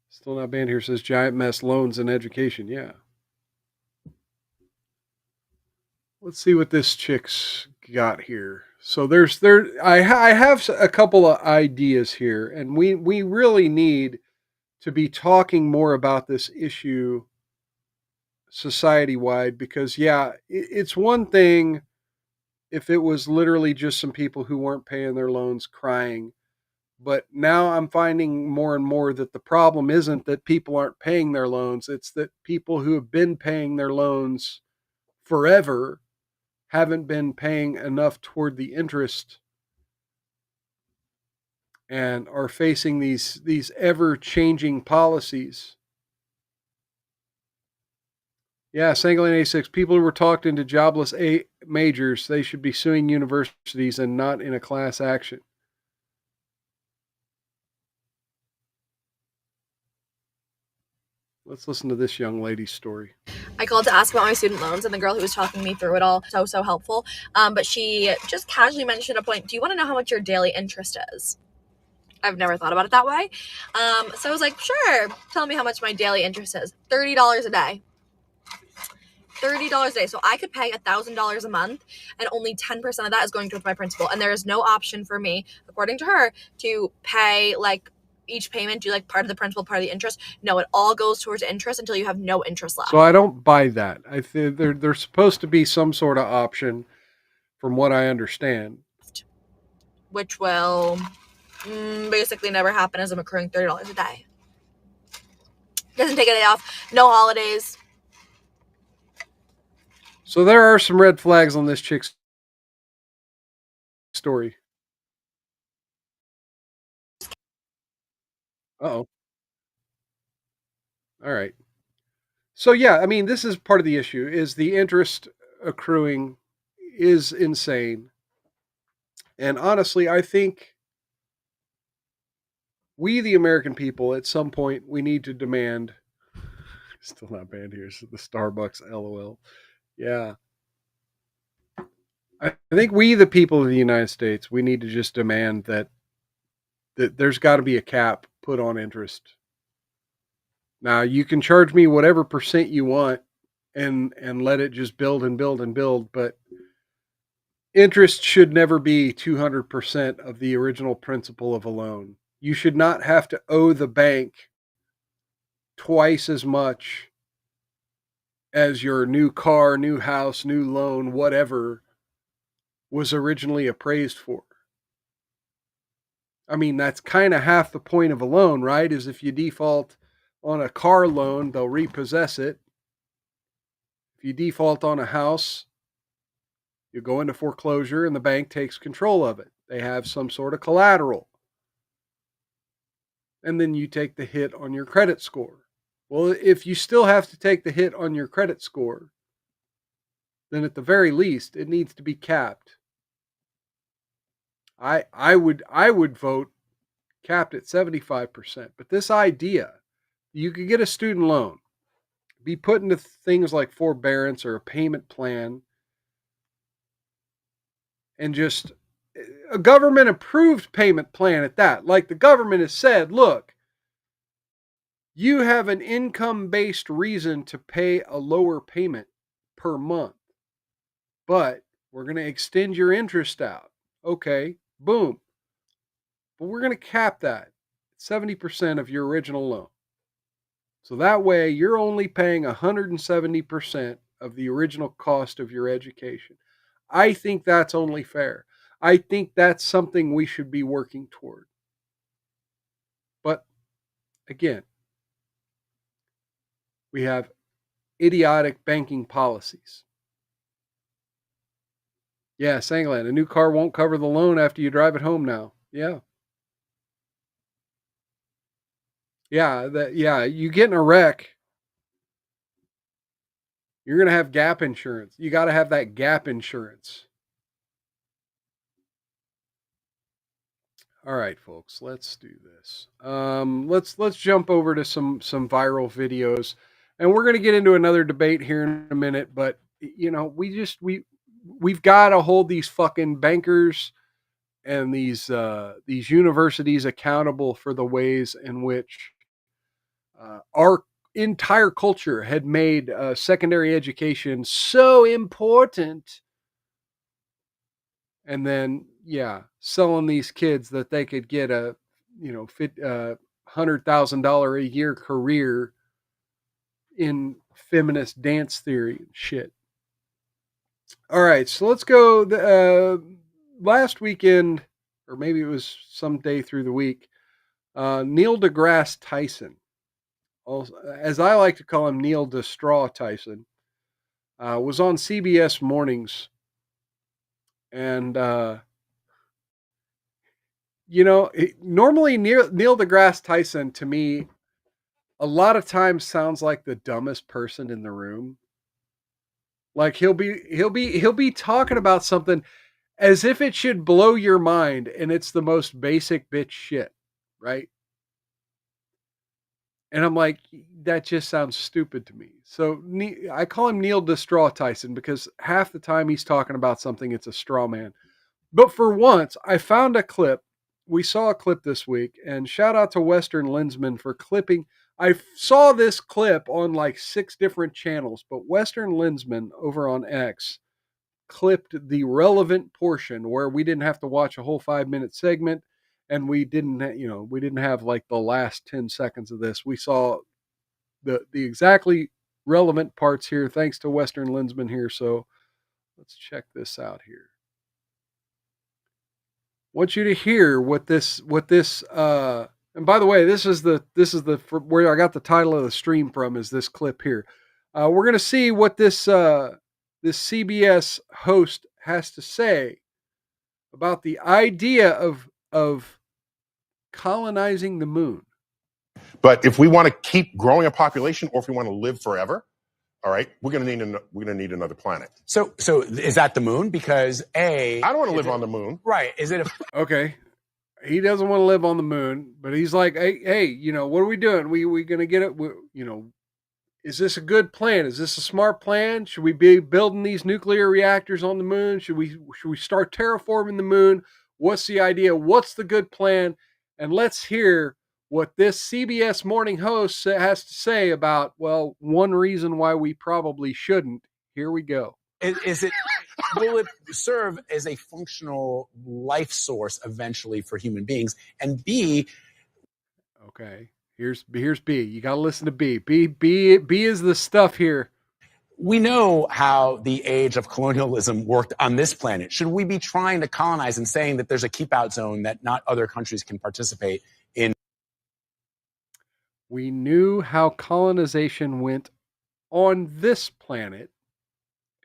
Still not banned here, says giant mess loans and education. Yeah. Let's see what this chick's got here. So I have a couple of ideas here, and we really need to be talking more about this issue society-wide, because yeah, it's one thing if it was literally just some people who weren't paying their loans crying. But now I'm finding more and more that the problem isn't that people aren't paying their loans. It's that people who have been paying their loans forever haven't been paying enough toward the interest and are facing these ever-changing policies. Yeah, Sangling A6, people who were talked into jobless majors, they should be suing universities and not in a class action. Let's listen to this young lady's story. I called to ask about my student loans, and the girl who was talking me through it all, so helpful. But she just casually mentioned a point. Do you want to know how much your daily interest is? I've never thought about it that way. So I was like, sure, tell me how much my daily interest is. $30 a day. $30 a day. So I could pay $1,000 a month, and only 10% of that is going towards my principal. And there is no option for me, according to her, to pay like each payment, do like part of the principal, part of the interest. No, it all goes towards interest until you have no interest left. So I don't buy that. I think there's supposed to be some sort of option, from what I understand, which will basically never happen, as I'm accruing $30 a day. Doesn't take a day off, no holidays. So there are some red flags on this chick's story. Uh-oh. All right. So yeah, I mean, this is part of the issue, is the interest accruing is insane. And honestly, I think we, the American people, at some point, we need to demand, still not banned here, so the Starbucks LOL. Yeah. I think we, the people of the United States, we need to just demand that there's got to be a cap put on interest. Now, you can charge me whatever percent you want and let it just build and build and build, but interest should never be 200% of the original principal of a loan. You should not have to owe the bank twice as much as your new car, new house, new loan, whatever was originally appraised for. I mean, that's kind of half the point of a loan, right? Is if you default on a car loan, they'll repossess it. If you default on a house, you go into foreclosure and the bank takes control of it. They have some sort of collateral. And then you take the hit on your credit score. Well, if you still have to take the hit on your credit score, then at the very least, it needs to be capped. I would vote capped at 75%. But this idea, you could get a student loan, be put into things like forbearance or a payment plan, and just a government approved payment plan at that. Like the government has said, look, you have an income-based reason to pay a lower payment per month, but we're going to extend your interest out. Okay, boom. But we're going to cap that at 70% of your original loan. So that way you're only paying 170% of the original cost of your education. I think that's only fair. I think that's something we should be working toward. But again, we have idiotic banking policies. Yeah, Sangland, a new car won't cover the loan after you drive it home now. Yeah. Yeah, you get in a wreck, you're going to have gap insurance. You got to have that gap insurance. All right, folks, let's do this. Let's jump over to some viral videos, and we're going to get into another debate here in a minute. But you know, we've got to hold these fucking bankers and these universities accountable for the ways in which our entire culture had made secondary education so important. And then, selling these kids that they could get a, $100,000 a year career in feminist dance theory and shit. All right, so let's go. Last weekend, or maybe it was some day through the week, Neil deGrasse Tyson, also, as I like to call him, Neil deStraw Tyson, was on CBS Mornings. And, normally Neil deGrasse Tyson, to me, a lot of times sounds like the dumbest person in the room. Like he'll be talking about something as if it should blow your mind, and it's the most basic bitch shit, right? And I'm like, that just sounds stupid to me. So I call him Neil deStraw Tyson because half the time he's talking about something, it's a straw man. But for once, I found a clip. We saw a clip this week, and shout out to Western Lensman for clipping. I saw this clip on like 6 different channels, but Western Lensman over on X clipped the relevant portion where we didn't have to watch a whole 5-minute segment, and we didn't have like the last 10 seconds of this. We saw the exactly relevant parts here, thanks to Western Lensman here. So let's check this out here. Want you to hear what this and by the way, this is the where I got the title of the stream from, is this clip here. We're going to see what this CBS host has to say about the idea of colonizing the moon. But if we want to keep growing a population, or if we want to live forever, all right, we're going to need another planet. So is that the moon? Because I don't want to live on the moon. Right? Is it okay? He doesn't want to live on the moon, but he's like, hey, what are we doing? We going to get it? Is this a good plan? Is this a smart plan? Should we be building these nuclear reactors on the moon? Should we start terraforming the moon? What's the idea? What's the good plan? And let's hear what this CBS morning host has to say about, well, one reason why we probably shouldn't. Here we go. Will it serve as a functional life source eventually for human beings? And B, okay, here's B. You got to listen to B. B is the stuff here. We know how the age of colonialism worked on this planet. Should we be trying to colonize and saying that there's a keep out zone that not other countries can participate in? We knew how colonization went on this planet,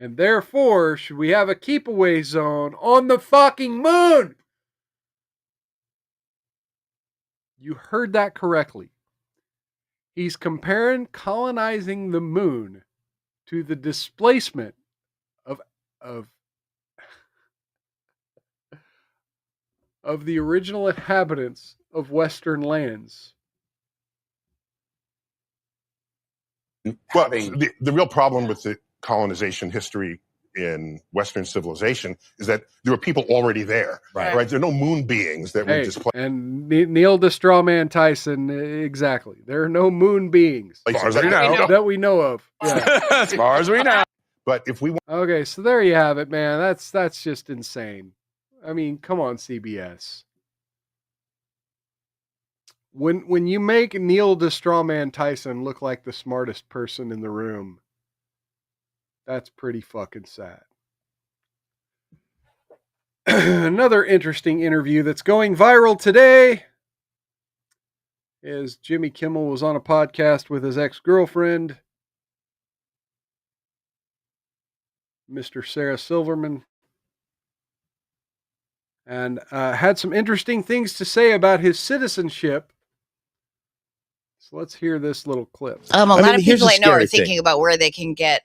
and therefore, should we have a keep-away zone on the fucking moon? You heard that correctly. He's comparing colonizing the moon to the displacement of the original inhabitants of Western lands. Well, the real problem with the colonization history in Western civilization is that there were people already there. Right? There are no moon beings that were displaced. And Neil deGrasse Man Tyson, exactly. There are no moon beings. As far as we know. That we know of. Yeah. As far as we know. But if we want, Okay, so there you have it, man. That's just insane. I mean, come on, CBS. When you make Neil deGrasse Man Tyson look like the smartest person in the room, that's pretty fucking sad. Another interesting interview that's going viral today is Jimmy Kimmel was on a podcast with his ex-girlfriend, Mr. Sarah Silverman, and had some interesting things to say about his citizenship. So let's hear this little clip. A lot of people I know are thinking about where they can get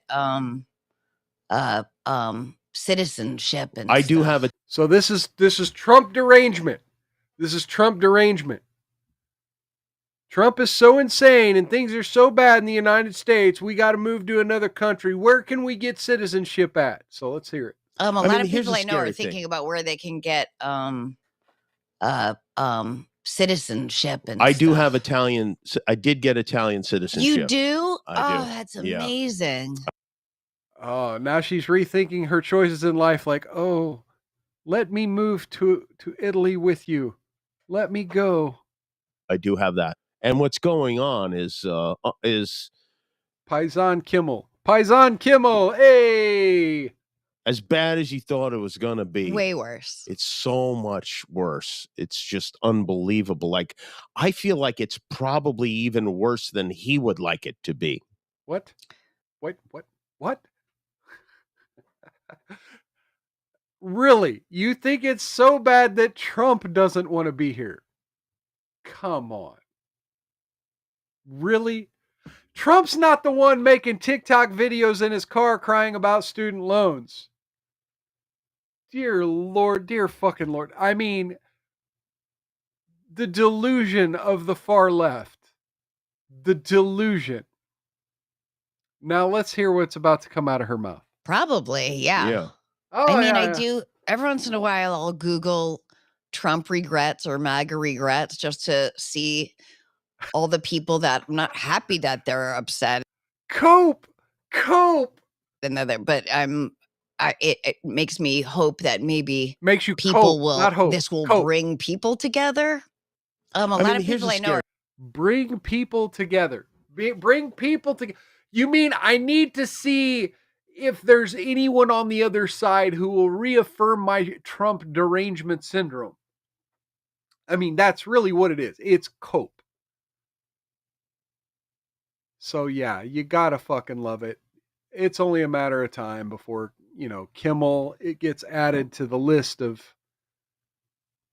citizenship, and I do have a. So this is Trump derangement. This is Trump derangement. Trump is so insane and things are so bad in the United States, we got to move to another country. Where can we get citizenship at? So let's hear it. A lot of people I know are thinking about where they can get citizenship, and I do have Italian. I did get Italian citizenship. You do? I do. That's amazing. Oh, now she's rethinking her choices in life. Like, oh, let me move to Italy with you. Let me go. I do have that. And what's going on is Paisan Kimmel. Paisan Kimmel. Hey. As bad as you thought it was going to be. Way worse. It's so much worse. It's just unbelievable. Like, I feel like it's probably even worse than he would like it to be. What? Really? You think it's so bad that Trump doesn't want to be here? Come on. Really? Trump's not the one making TikTok videos in his car crying about student loans. Dear Lord, dear fucking Lord. I mean, the delusion of the far left. The delusion. Now let's hear what's about to come out of her mouth. Probably, yeah. Oh, I mean, yeah, I do every once in a while. I'll Google Trump regrets or MAGA regrets just to see all the people that I'm not happy that they're upset. Cope. And but it makes me hope that maybe makes you people cope, will. Not hope. This will cope. Bring people together. A lot of people I know. Bring people together. Bring people together. You mean I need to see if there's anyone on the other side who will reaffirm my Trump derangement syndrome? I mean, that's really what it is. It's cope. So yeah, you gotta fucking love it. It's only a matter of time before, Kimmel, it gets added to the list of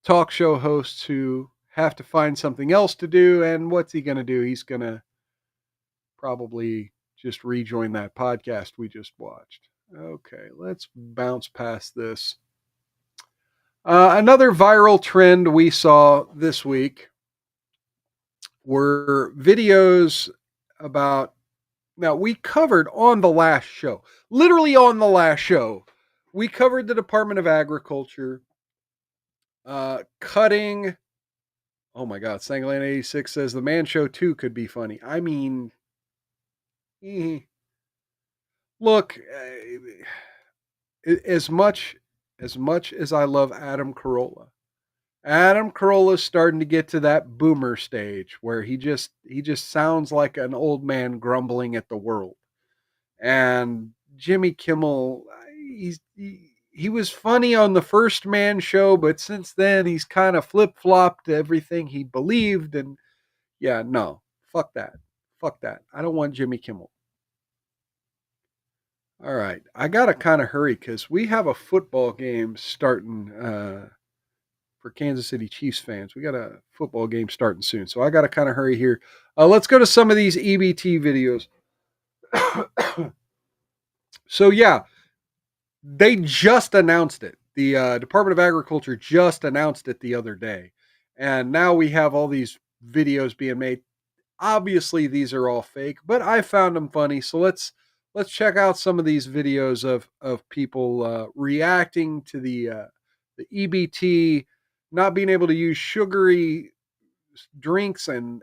talk show hosts who have to find something else to do. And what's he going to do? He's going to probably just rejoin that podcast we just watched. Okay, let's bounce past this. Another viral trend we saw this week were videos about, now we covered on the last show, literally on the last show, we covered the Department of Agriculture cutting. Oh my God, Sanglan 86 says the Man Show 2 could be funny. I mean, look, as much as I love Adam Carolla's starting to get to that boomer stage where he just sounds like an old man grumbling at the world. And Jimmy Kimmel, he was funny on the first Man Show, but since then he's kind of flip-flopped everything he believed. And yeah, no, Fuck that. Fuck that. I don't want Jimmy Kimmel. All right. I got to kind of hurry because we have a football game starting for Kansas City Chiefs fans. We got a football game starting soon. So I got to kind of hurry here. Let's go to some of these EBT videos. So, yeah, they just announced it. The Department of Agriculture just announced it the other day. And now we have all these videos being made. Obviously, these are all fake, but I found them funny. So let's check out some of these videos of people reacting to the EBT, not being able to use sugary drinks and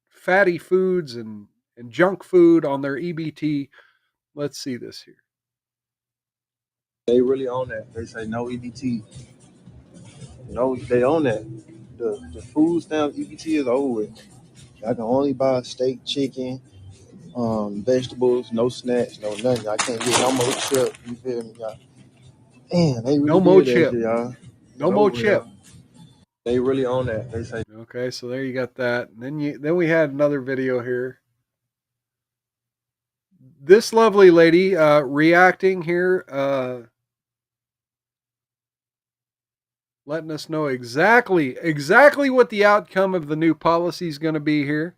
fatty foods and junk food on their EBT. Let's see this here. They really own that. They say no EBT. No, they own that. The food stamp EBT is over with. I can only buy steak, chicken, vegetables, no snacks, no nothing. I can't get no more chip. You feel me, y'all? Damn, they really No more did chip. that, y'all. No more chip. Y'all. They really own that. They say. Okay, so there you got that. And then we had another video here. This lovely lady reacting here, letting us know exactly what the outcome of the new policy is going to be here.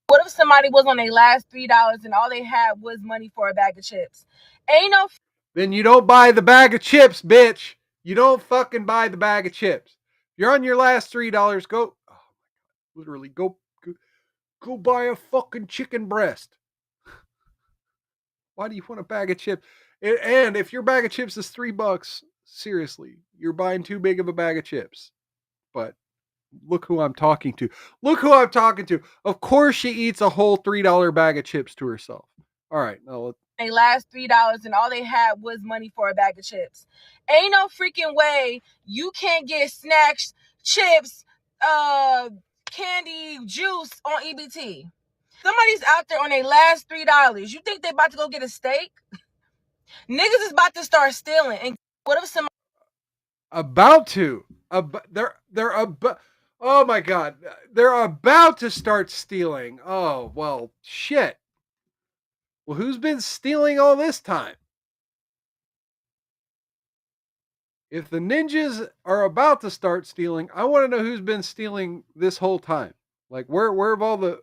What if somebody was on their last $3 and all they had was money for a bag of chips? Ain't no. Then you don't buy the bag of chips, bitch. You don't fucking buy the bag of chips. If you're on your last $3, go. Oh my God, literally, go buy a fucking chicken breast. Why do you want a bag of chips? And if your bag of chips is $3, seriously, you're buying too big of a bag of chips. But look who I'm talking to. Look who I'm talking to. Of course she eats a whole $3 bag of chips to herself. All right, now let's. They last $3 and all they had was money for a bag of chips. Ain't no freaking way you can't get snacks, chips, candy, juice on EBT. Somebody's out there on their last $3. You think they about to go get a steak? Niggas is about to start stealing. And what if somebody About to? They're about. Oh my God, they're about to start stealing. Oh well, shit. Well, who's been stealing all this time? If the ninjas are about to start stealing, I want to know who's been stealing this whole time. Like where have all the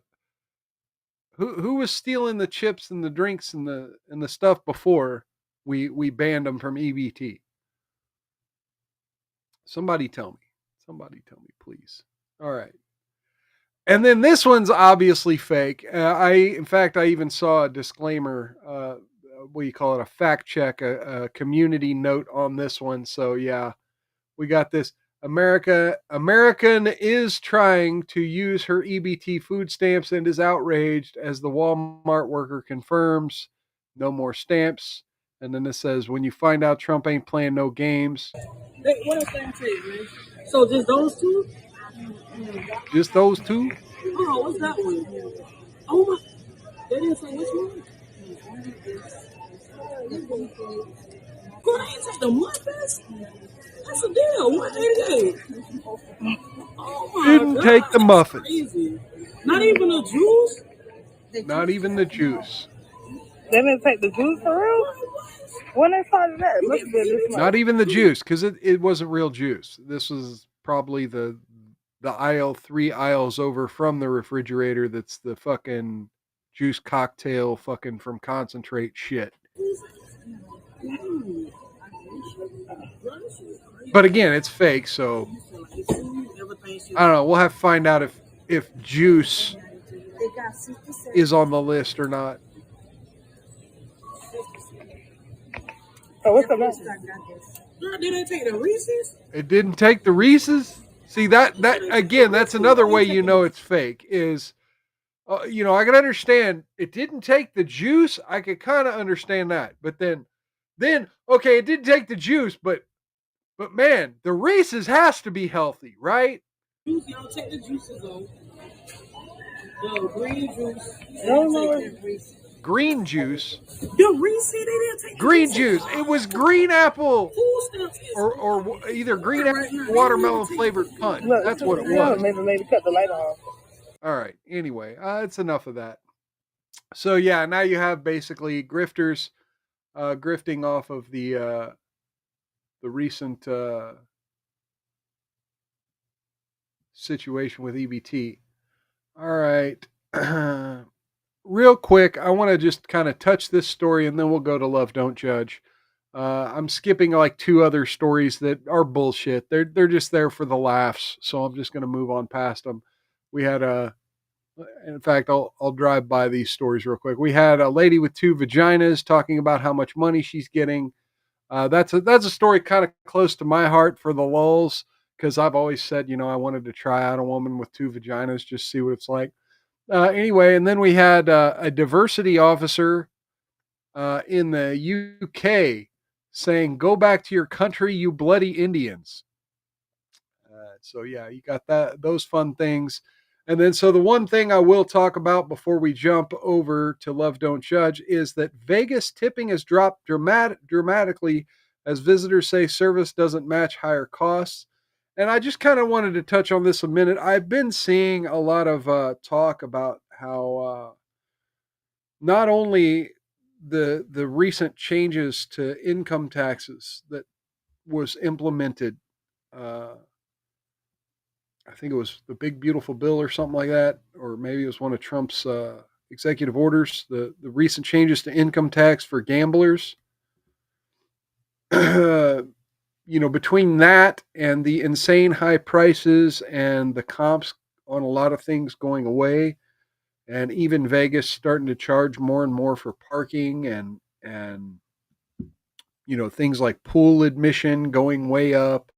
who was stealing the chips and the drinks and the stuff before we banned them from EBT? Somebody tell me, please. All right. And then this one's obviously fake. In fact, I even saw a disclaimer. What do you call it? A fact check, a community note on this one. So yeah, we got this. American is trying to use her EBT food stamps and is outraged as the Walmart worker confirms no more stamps. And then it says, when you find out Trump ain't playing no games. What else can I take, man? So just those two? Just those two? Oh, what's that one? Oh my! They didn't say which one. Girl, they ain't take the muffins. That's a deal. $188. Oh my Didn't God, take the muffins. Crazy. Not even the juice. Not even the juice. They didn't take the juice for real? When they started that, it must have been this month. Not even the juice, because it wasn't real juice. This was probably the aisle 3 aisles over from the refrigerator. That's the fucking juice cocktail fucking from concentrate shit. But again, it's fake, so I don't know. We'll have to find out if juice is on the list or not. Oh, what's the matter? Girl, did they take the Reese's? It didn't take the Reese's? See, that again, that's another way you know it's fake is, I can understand it didn't take the juice. I could kind of understand that. But then, okay, it didn't take the juice, but man, the Reese's has to be healthy, right? Juice, y'all take the juices on. The green juice. No. Green juice. The Reese, they didn't take green juice. It was green apple or either green apple or watermelon flavored punch. Look, that's what it was. Maybe cut the light off. All right. Anyway, it's enough of that. So yeah, now you have basically grifters grifting off of the recent situation with EBT. All right. Real quick, I want to just kind of touch this story and then we'll go to Love Don't Judge. I'm skipping like two other stories that are bullshit. They're just there for the laughs, so I'm just going to move on past them. We had in fact, I'll drive by these stories real quick. We had a lady with 2 vaginas talking about how much money she's getting. That's a story kind of close to my heart for the lulz, because I've always said, I wanted to try out a woman with 2 vaginas, just see what it's like. Anyway, and then we had a diversity officer in the UK saying, "Go back to your country, you bloody Indians." So yeah, you got those fun things. And then so the one thing I will talk about before we jump over to Love Don't Judge is that Vegas tipping has dropped dramatically as visitors say service doesn't match higher costs. And I just kind of wanted to touch on this a minute. I've been seeing a lot of talk about how not only the recent changes to income taxes that was implemented, I think it was the Big Beautiful Bill or something like that, or maybe it was one of Trump's executive orders, the recent changes to income tax for gamblers. Between that and the insane high prices and the comps on a lot of things going away, and even Vegas starting to charge more and more for parking and things like pool admission going way up.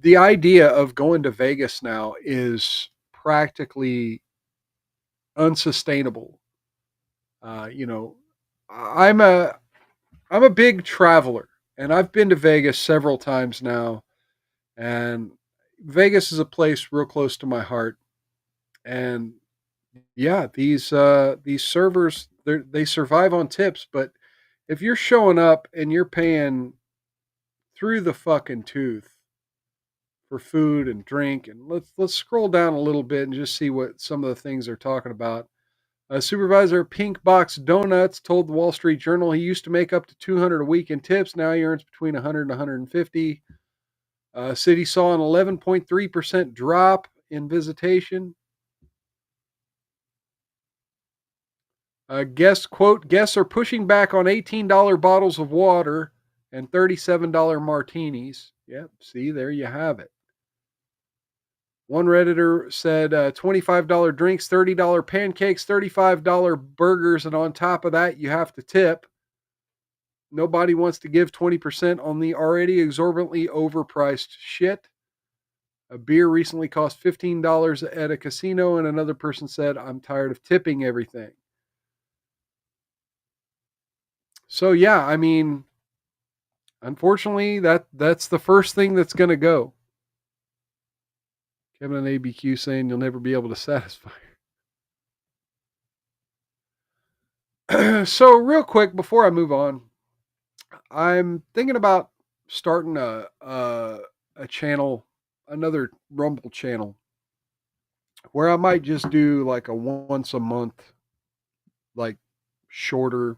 The idea of going to Vegas now is practically unsustainable. I'm a big traveler, and I've been to Vegas several times now, and Vegas is a place real close to my heart. And yeah, these servers they survive on tips, but if you're showing up and you're paying through the fucking tooth for food and drink, and let's scroll down a little bit and just see what some of the things they're talking about. Supervisor Pink Box Donuts told the Wall Street Journal he used to make up to $200 a week in tips. Now he earns between $100 and $150. City saw an 11.3% drop in visitation. Guests are pushing back on $18 bottles of water and $37 martinis. Yep, see, there you have it. One Redditor said $25 drinks, $30 pancakes, $35 burgers, and on top of that, you have to tip. Nobody wants to give 20% on the already exorbitantly overpriced shit. A beer recently cost $15 at a casino, and another person said, "I'm tired of tipping everything." So yeah, I mean, unfortunately, that's the first thing that's going to go. Kevin and ABQ saying you'll never be able to satisfy. So real quick before I move on, I'm thinking about starting a channel, another Rumble channel, where I might just do like a once a month, like shorter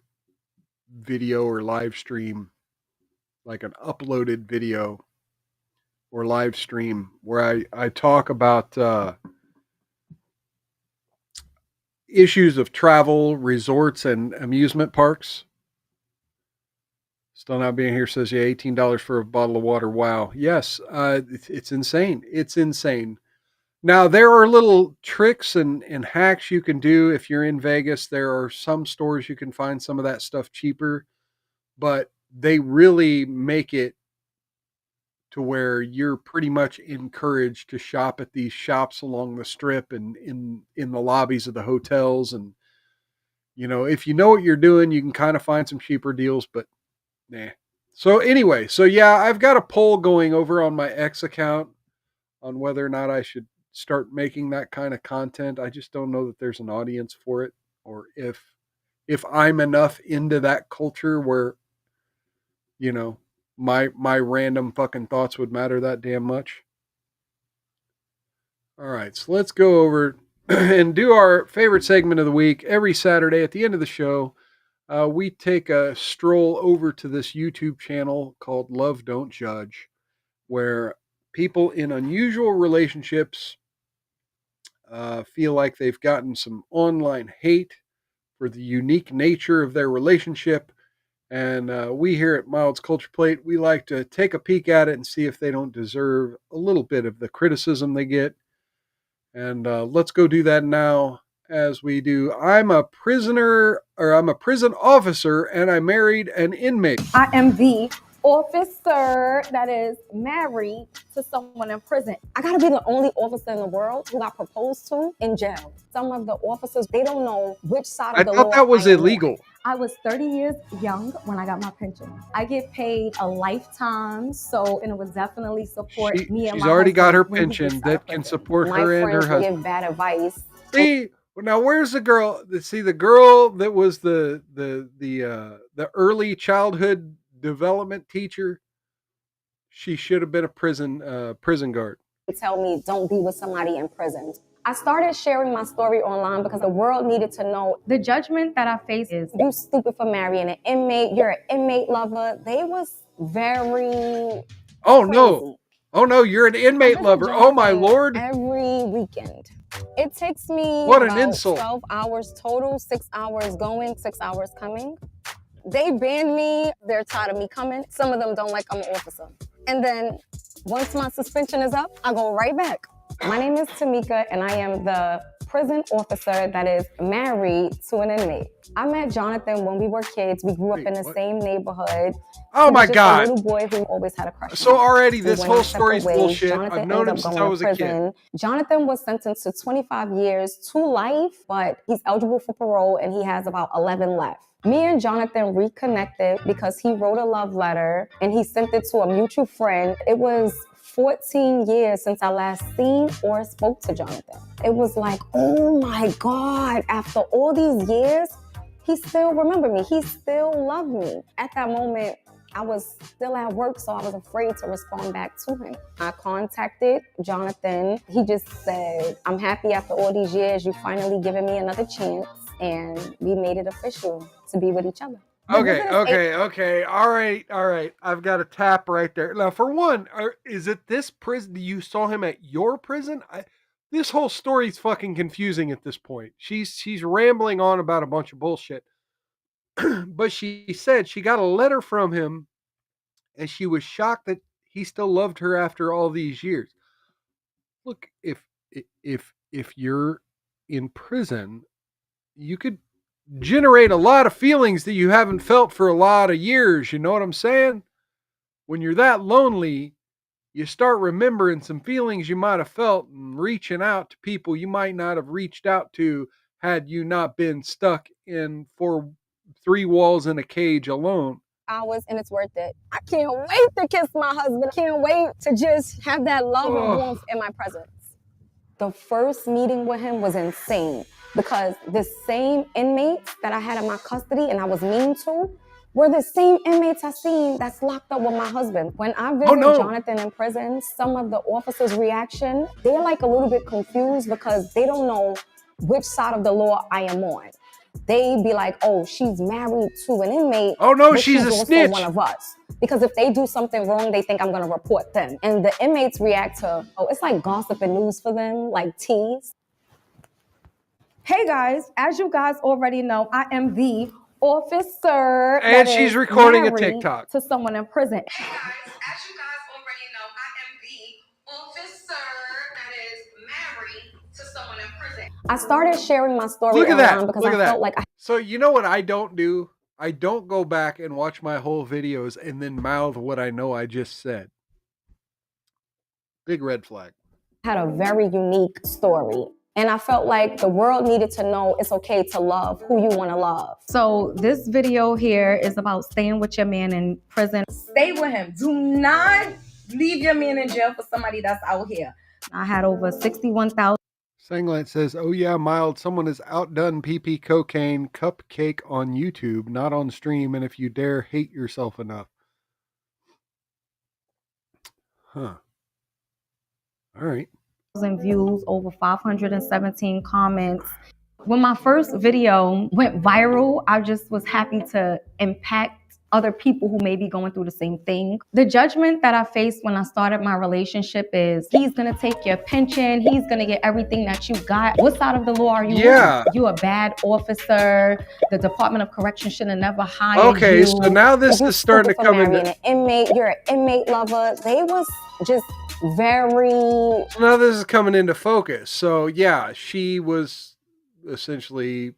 video or live stream, like an uploaded video or live stream where I talk about issues of travel, resorts, and amusement parks. Still not being here says, yeah, $18 for a bottle of water. Wow. Yes, it's insane. It's insane. Now, there are little tricks and hacks you can do if you're in Vegas. There are some stores you can find some of that stuff cheaper, but they really make it to where you're pretty much encouraged to shop at these shops along the strip and in the lobbies of the hotels. And, if you know what you're doing, you can kind of find some cheaper deals, but nah. So anyway, yeah, I've got a poll going over on my X account on whether or not I should start making that kind of content. I just don't know that there's an audience for it, or if I'm enough into that culture where, my random fucking thoughts would matter that damn much. All right, so let's go over and do our favorite segment of the week. Every Saturday at the end of the show, we take a stroll over to this YouTube channel called Love Don't Judge, where people in unusual relationships feel like they've gotten some online hate for the unique nature of their relationship. And we here at Mild's Culture Plate, we like to take a peek at it and see if they don't deserve a little bit of the criticism they get. And let's go do that now as we do. I'm a prison officer, and I married an inmate. I am the officer that is married to someone in prison. I gotta be the only officer in the world who got proposed to in jail. Some of the officers, they don't know which side of the law. I thought that was illegal. I was 30 years young when I got my pension. I get paid a lifetime, so and it would definitely support me and my She's already got her husband when we pension get that can support her and her friends husband. give bad advice. See, now where's the girl? See, the girl that was the early childhood development teacher. She should have been a prison guard. They tell me don't be with somebody in prison. I started sharing my story online because the world needed to know the judgment that I face is you stupid for marrying an inmate. You're an inmate lover. They was very crazy. Oh no, you're an inmate lover. Oh my Lord. Every weekend. It takes me what an about insult. 12 hours total, 6 hours going, 6 hours coming. They banned me. They're tired of me coming. Some of them don't like I'm an officer. And then once my suspension is up, I go right back. My name is Tamika, and I am the prison officer that is married to an inmate. I met Jonathan when we were kids. We grew up in the same neighborhood. Oh my God. A little boy who always had a crush. So already this whole story's bullshit. I've known him since I was a kid. Jonathan was sentenced to 25 years to life, but he's eligible for parole and he has about 11 left. Me and Jonathan reconnected because he wrote a love letter and he sent it to a mutual friend. It was 14 years since I last seen or spoke to Jonathan. It was like, oh my God, after all these years, he still remembered me. He still loved me. At that moment, I was still at work, so I was afraid to respond back to him. I contacted Jonathan. He just said, I'm happy after all these years, you finally given me another chance, and we made it official to be with each other. Okay. All right. I've got a tap right there. Now, for one, is it this prison? You saw him at your prison? This whole story's fucking confusing at this point. She's rambling on about a bunch of bullshit. But she said she got a letter from him and she was shocked that he still loved her after all these years. Look, if you're in prison, you could generate a lot of feelings that you haven't felt for a lot of years. You know what I'm saying? When you're that lonely, you start remembering some feelings you might have felt and reaching out to people you might not have reached out to had you not been stuck in 3 walls in a cage alone. Hours and it's worth it. I can't wait to kiss my husband. Can't wait to just have that love and warmth in my presence. The first meeting with him was insane because the same inmates that I had in my custody and I was mean to were the same inmates I seen that's locked up with my husband. When I visited Jonathan in prison, some of the officers' reaction, they're like a little bit confused because they don't know which side of the law I am on. They be like, oh, she's married to an inmate. Oh no, but she's a also snitch. One of us. Because if they do something wrong, they think I'm gonna report them. And the inmates react to, it's like gossip and news for them, like tease. Hey guys, as you guys already know, I am the officer. And she's recording a TikTok. To someone in prison. Hey guys, as you guys already know, I am the officer that is married to someone in prison. I started sharing my story online because I felt like So you know what I don't do? I don't go back and watch my whole videos and then mouth what I know I just said. Big red flag. Had a very unique story. And I felt like the world needed to know it's okay to love who you want to love. So this video here is about staying with your man in prison. Stay with him. Do not leave your man in jail for somebody that's out here. I had over 61,000. Sanglant says, oh yeah, Mild, someone has outdone PP Cocaine Cupcake on YouTube, not on stream, and if you dare hate yourself enough. Huh. All right. views, over 517 comments. When my first video went viral, I just was happy to impact other people who may be going through the same thing. The judgment that I faced when I started my relationship is he's gonna take your pension, he's gonna get everything that you got. What side of the law are you on? You a bad officer. The Department of Correction should have never hired you. Okay, so now this You is starting to stupid for come marrying into. an inmate. You're an inmate lover. They was just very. So now this is coming into focus. So yeah, she was essentially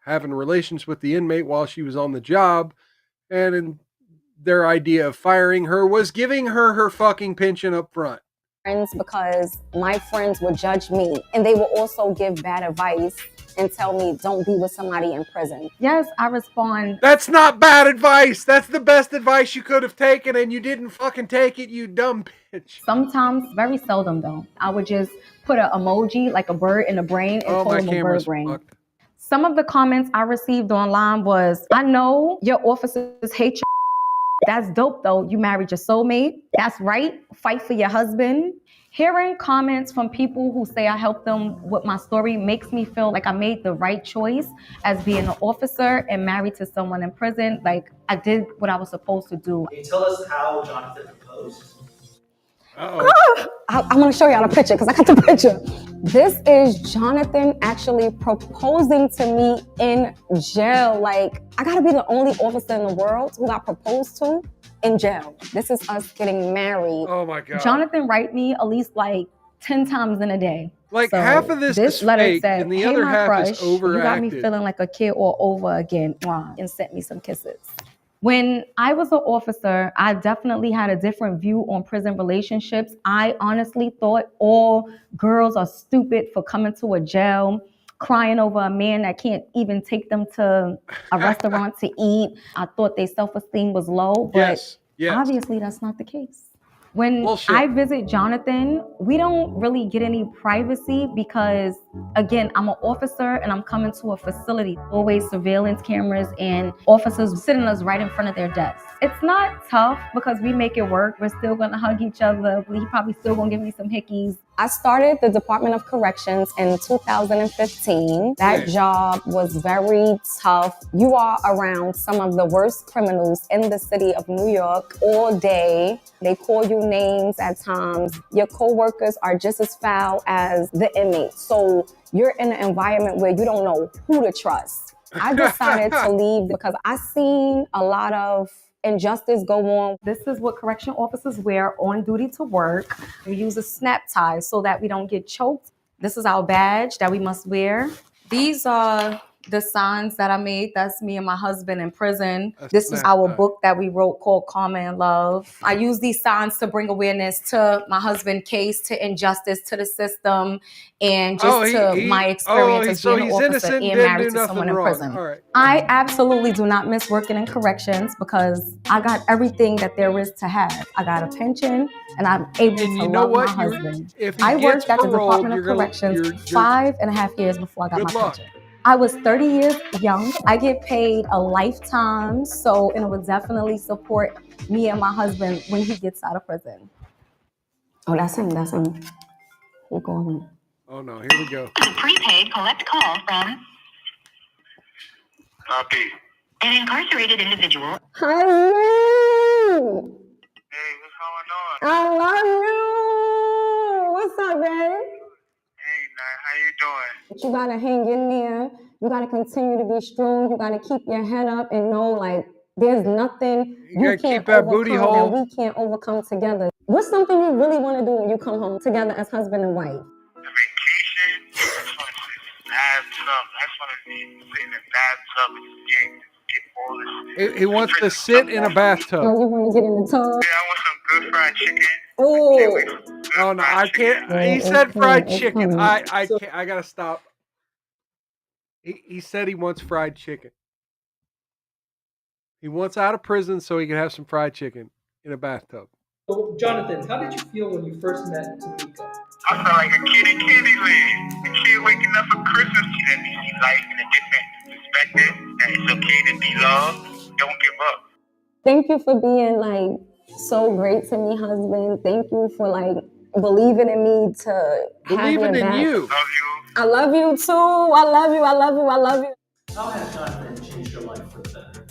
having relations with the inmate while she was on the job, and their idea of firing her was giving her her fucking pension up front. Friends, because my friends would judge me, and they will also give bad advice and tell me don't be with somebody in prison. Yes, I respond. That's not bad advice. That's the best advice you could have taken, and you didn't fucking take it, you dumb bitch. Sometimes, very seldom though, I would just put an emoji like a bird in the brain and call them a bird brain. Some of the comments I received online was, I know your officers hate you. That's dope though. You married your soulmate. That's right. Fight for your husband. Hearing comments from people who say I helped them with my story makes me feel like I made the right choice as being an officer and married to someone in prison. Like I did what I was supposed to do. Can you tell us how Jonathan proposed? I want to show y'all the picture because I got the picture. This is Jonathan actually proposing to me in jail. Like, I gotta be the only officer in the world who got proposed to in jail. This is us getting married. Oh my God. Jonathan write me at least like 10 times in a day. Like half of this is letter fake, said, and the hey, other my half crush, is overacted. You got me feeling like a kid all over again. Mwah, and sent me some kisses. When I was an officer, I definitely had a different view on prison relationships. I honestly thought all girls are stupid for coming to a jail, crying over a man that can't even take them to a restaurant to eat. I thought their self-esteem was low, but obviously that's not the case. When I visit Jonathan, we don't really get any privacy because, again, I'm an officer and I'm coming to a facility. Always surveillance cameras and officers sitting us right in front of their desks. It's not tough because we make it work. We're still gonna hug each other. He probably still gonna give me some hickeys. I started the Department of Corrections in 2015. That job was very tough. You are around some of the worst criminals in the city of New York all day. They call you names at times. Your coworkers are just as foul as the inmates. So you're in an environment where you don't know who to trust. I decided to leave because I seen a lot of injustice go on. This is what correction officers wear on duty to work. We use a snap tie so that we don't get choked. This is our badge that we must wear. These are the signs that I made. That's me and my husband in prison. This is our book that we wrote called Karma and Love. I use these signs to bring awareness to my husband's case, to injustice, to the system, and just to my experience as being an officer and married to someone in prison. I absolutely do not miss working in corrections because I got everything that there is to have. I got a pension and I'm able to love my husband. I worked at the Department of Corrections 5.5 years before I got my pension. I was 30 years young. I get paid a lifetime, so it would definitely support me and my husband when he gets out of prison. Oh, that's him. That's him. We're going. Oh no, here we go. Prepaid collect call from an incarcerated individual. Hello. Hey, what's going on? I love you. What's up, babe? How you doing? You gotta hang in there. You gotta continue to be strong. You gotta keep your head up and know, like, there's nothing you can't overcome that we can't overcome together. What's something you really want to do when you come home together as husband and wife? A vacation. I just want to bathtub. I just want to sit in the bathtub and get all this shit. He wants to sit in a bathtub. Oh, you want to get in the tub? Yeah, I want some good fried chicken. Oh no, I can't. He said fried chicken. I can't. I gotta stop. He said he wants fried chicken. He wants out of prison so he can have some fried chicken in a bathtub. So, Jonathan, how did you feel when you first met Tamika? I felt like a kid in Candyland. A kid waking up for Christmas. She let me see life in a different perspective. That it's okay to be loved. Don't give up. Thank you for being like so great to me, husband. Thank you for like believing in me to have Believing your in back. you. I love you too. I love you. I love you. I love you. How has Jonathan changed your life for the better?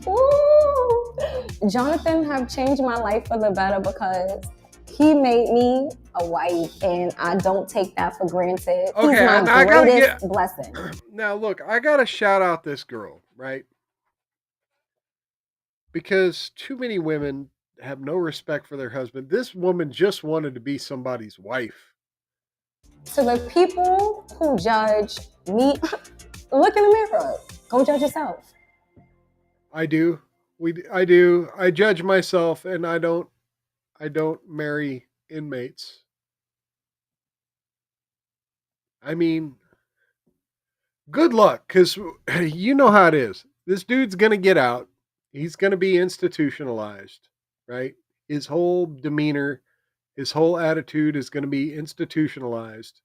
Ooh. Jonathan have changed my life for the better because he made me a wife, and I don't take that for granted. Okay, He's my I gotta greatest get blessing. now. Look, I gotta shout out this girl, right? Because too many women have no respect for their husband. This woman just wanted to be somebody's wife. To the people who judge me, look in the mirror. Go judge yourself. I do. I do. I judge myself, and I don't marry inmates. I mean, good luck, because you know how it is. This dude's gonna get out. He's gonna be institutionalized, right? His whole demeanor, his whole attitude is gonna be institutionalized.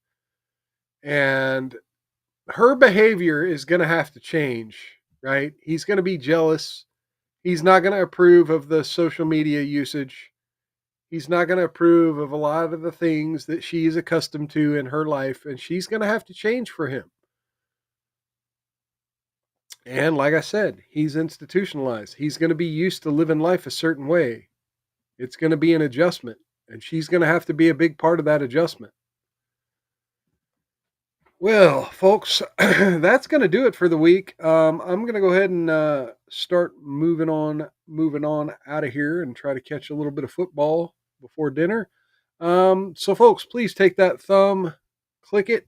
And her behavior is gonna have to change, right? He's gonna be jealous. He's not gonna approve of the social media usage. He's not going to approve of a lot of the things that she's accustomed to in her life, and she's going to have to change for him. And like I said, he's institutionalized. He's going to be used to living life a certain way. It's going to be an adjustment, and she's going to have to be a big part of that adjustment. Well, folks, that's going to do it for the week. I'm going to go ahead and start moving on out of here and try to catch a little bit of football before dinner. So folks, please take that thumb, click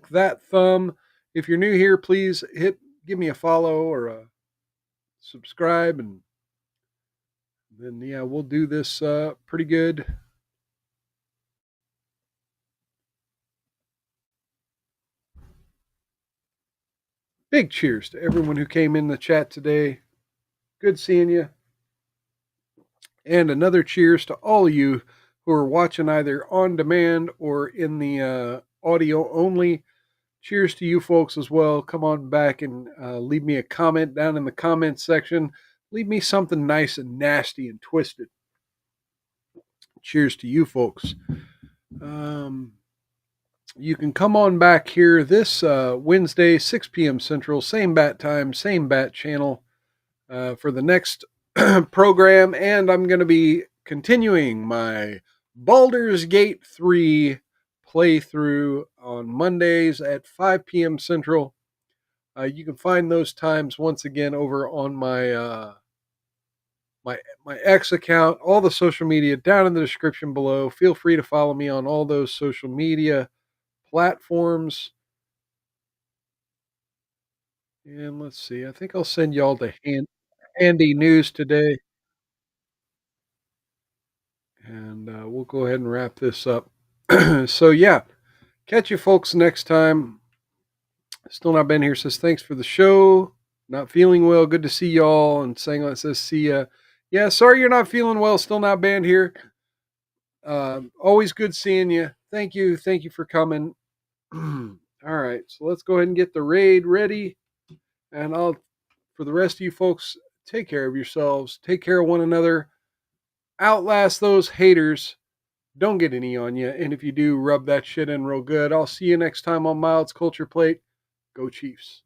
that thumb. If you're new here, please give me a follow or a subscribe, and then we'll do this pretty good. Big cheers to everyone who came in the chat today. Good seeing you. And another cheers to all of you who are watching either on demand or in the audio only. Cheers to you folks as well. Come on back and leave me a comment down in the comment section. Leave me something nice and nasty and twisted. Cheers to you folks. You can come on back here this Wednesday, 6 p.m. Central, same bat time, same bat channel for the next program. And I'm going to be continuing my Baldur's Gate 3 playthrough on Mondays at 5 p.m. Central. You can find those times once again over on my my X account, all the social media down in the description below. Feel free to follow me on all those social media platforms. And let's see, I think I'll send y'all the handy news today. And we'll go ahead and wrap this up. So yeah, catch you folks next time. Still Not Been Here says thanks for the show. Not feeling well. Good to see y'all. And Sanglet says see ya. Yeah, sorry you're not feeling well. Still Not Banned here. Always good seeing you. Thank you for coming. All right, so let's go ahead and get the raid ready. And for the rest of you folks, take care of yourselves. Take care of one another. Outlast those haters. Don't get any on you. And if you do, rub that shit in real good. I'll see you next time on Mild's Culture Plate. Go Chiefs.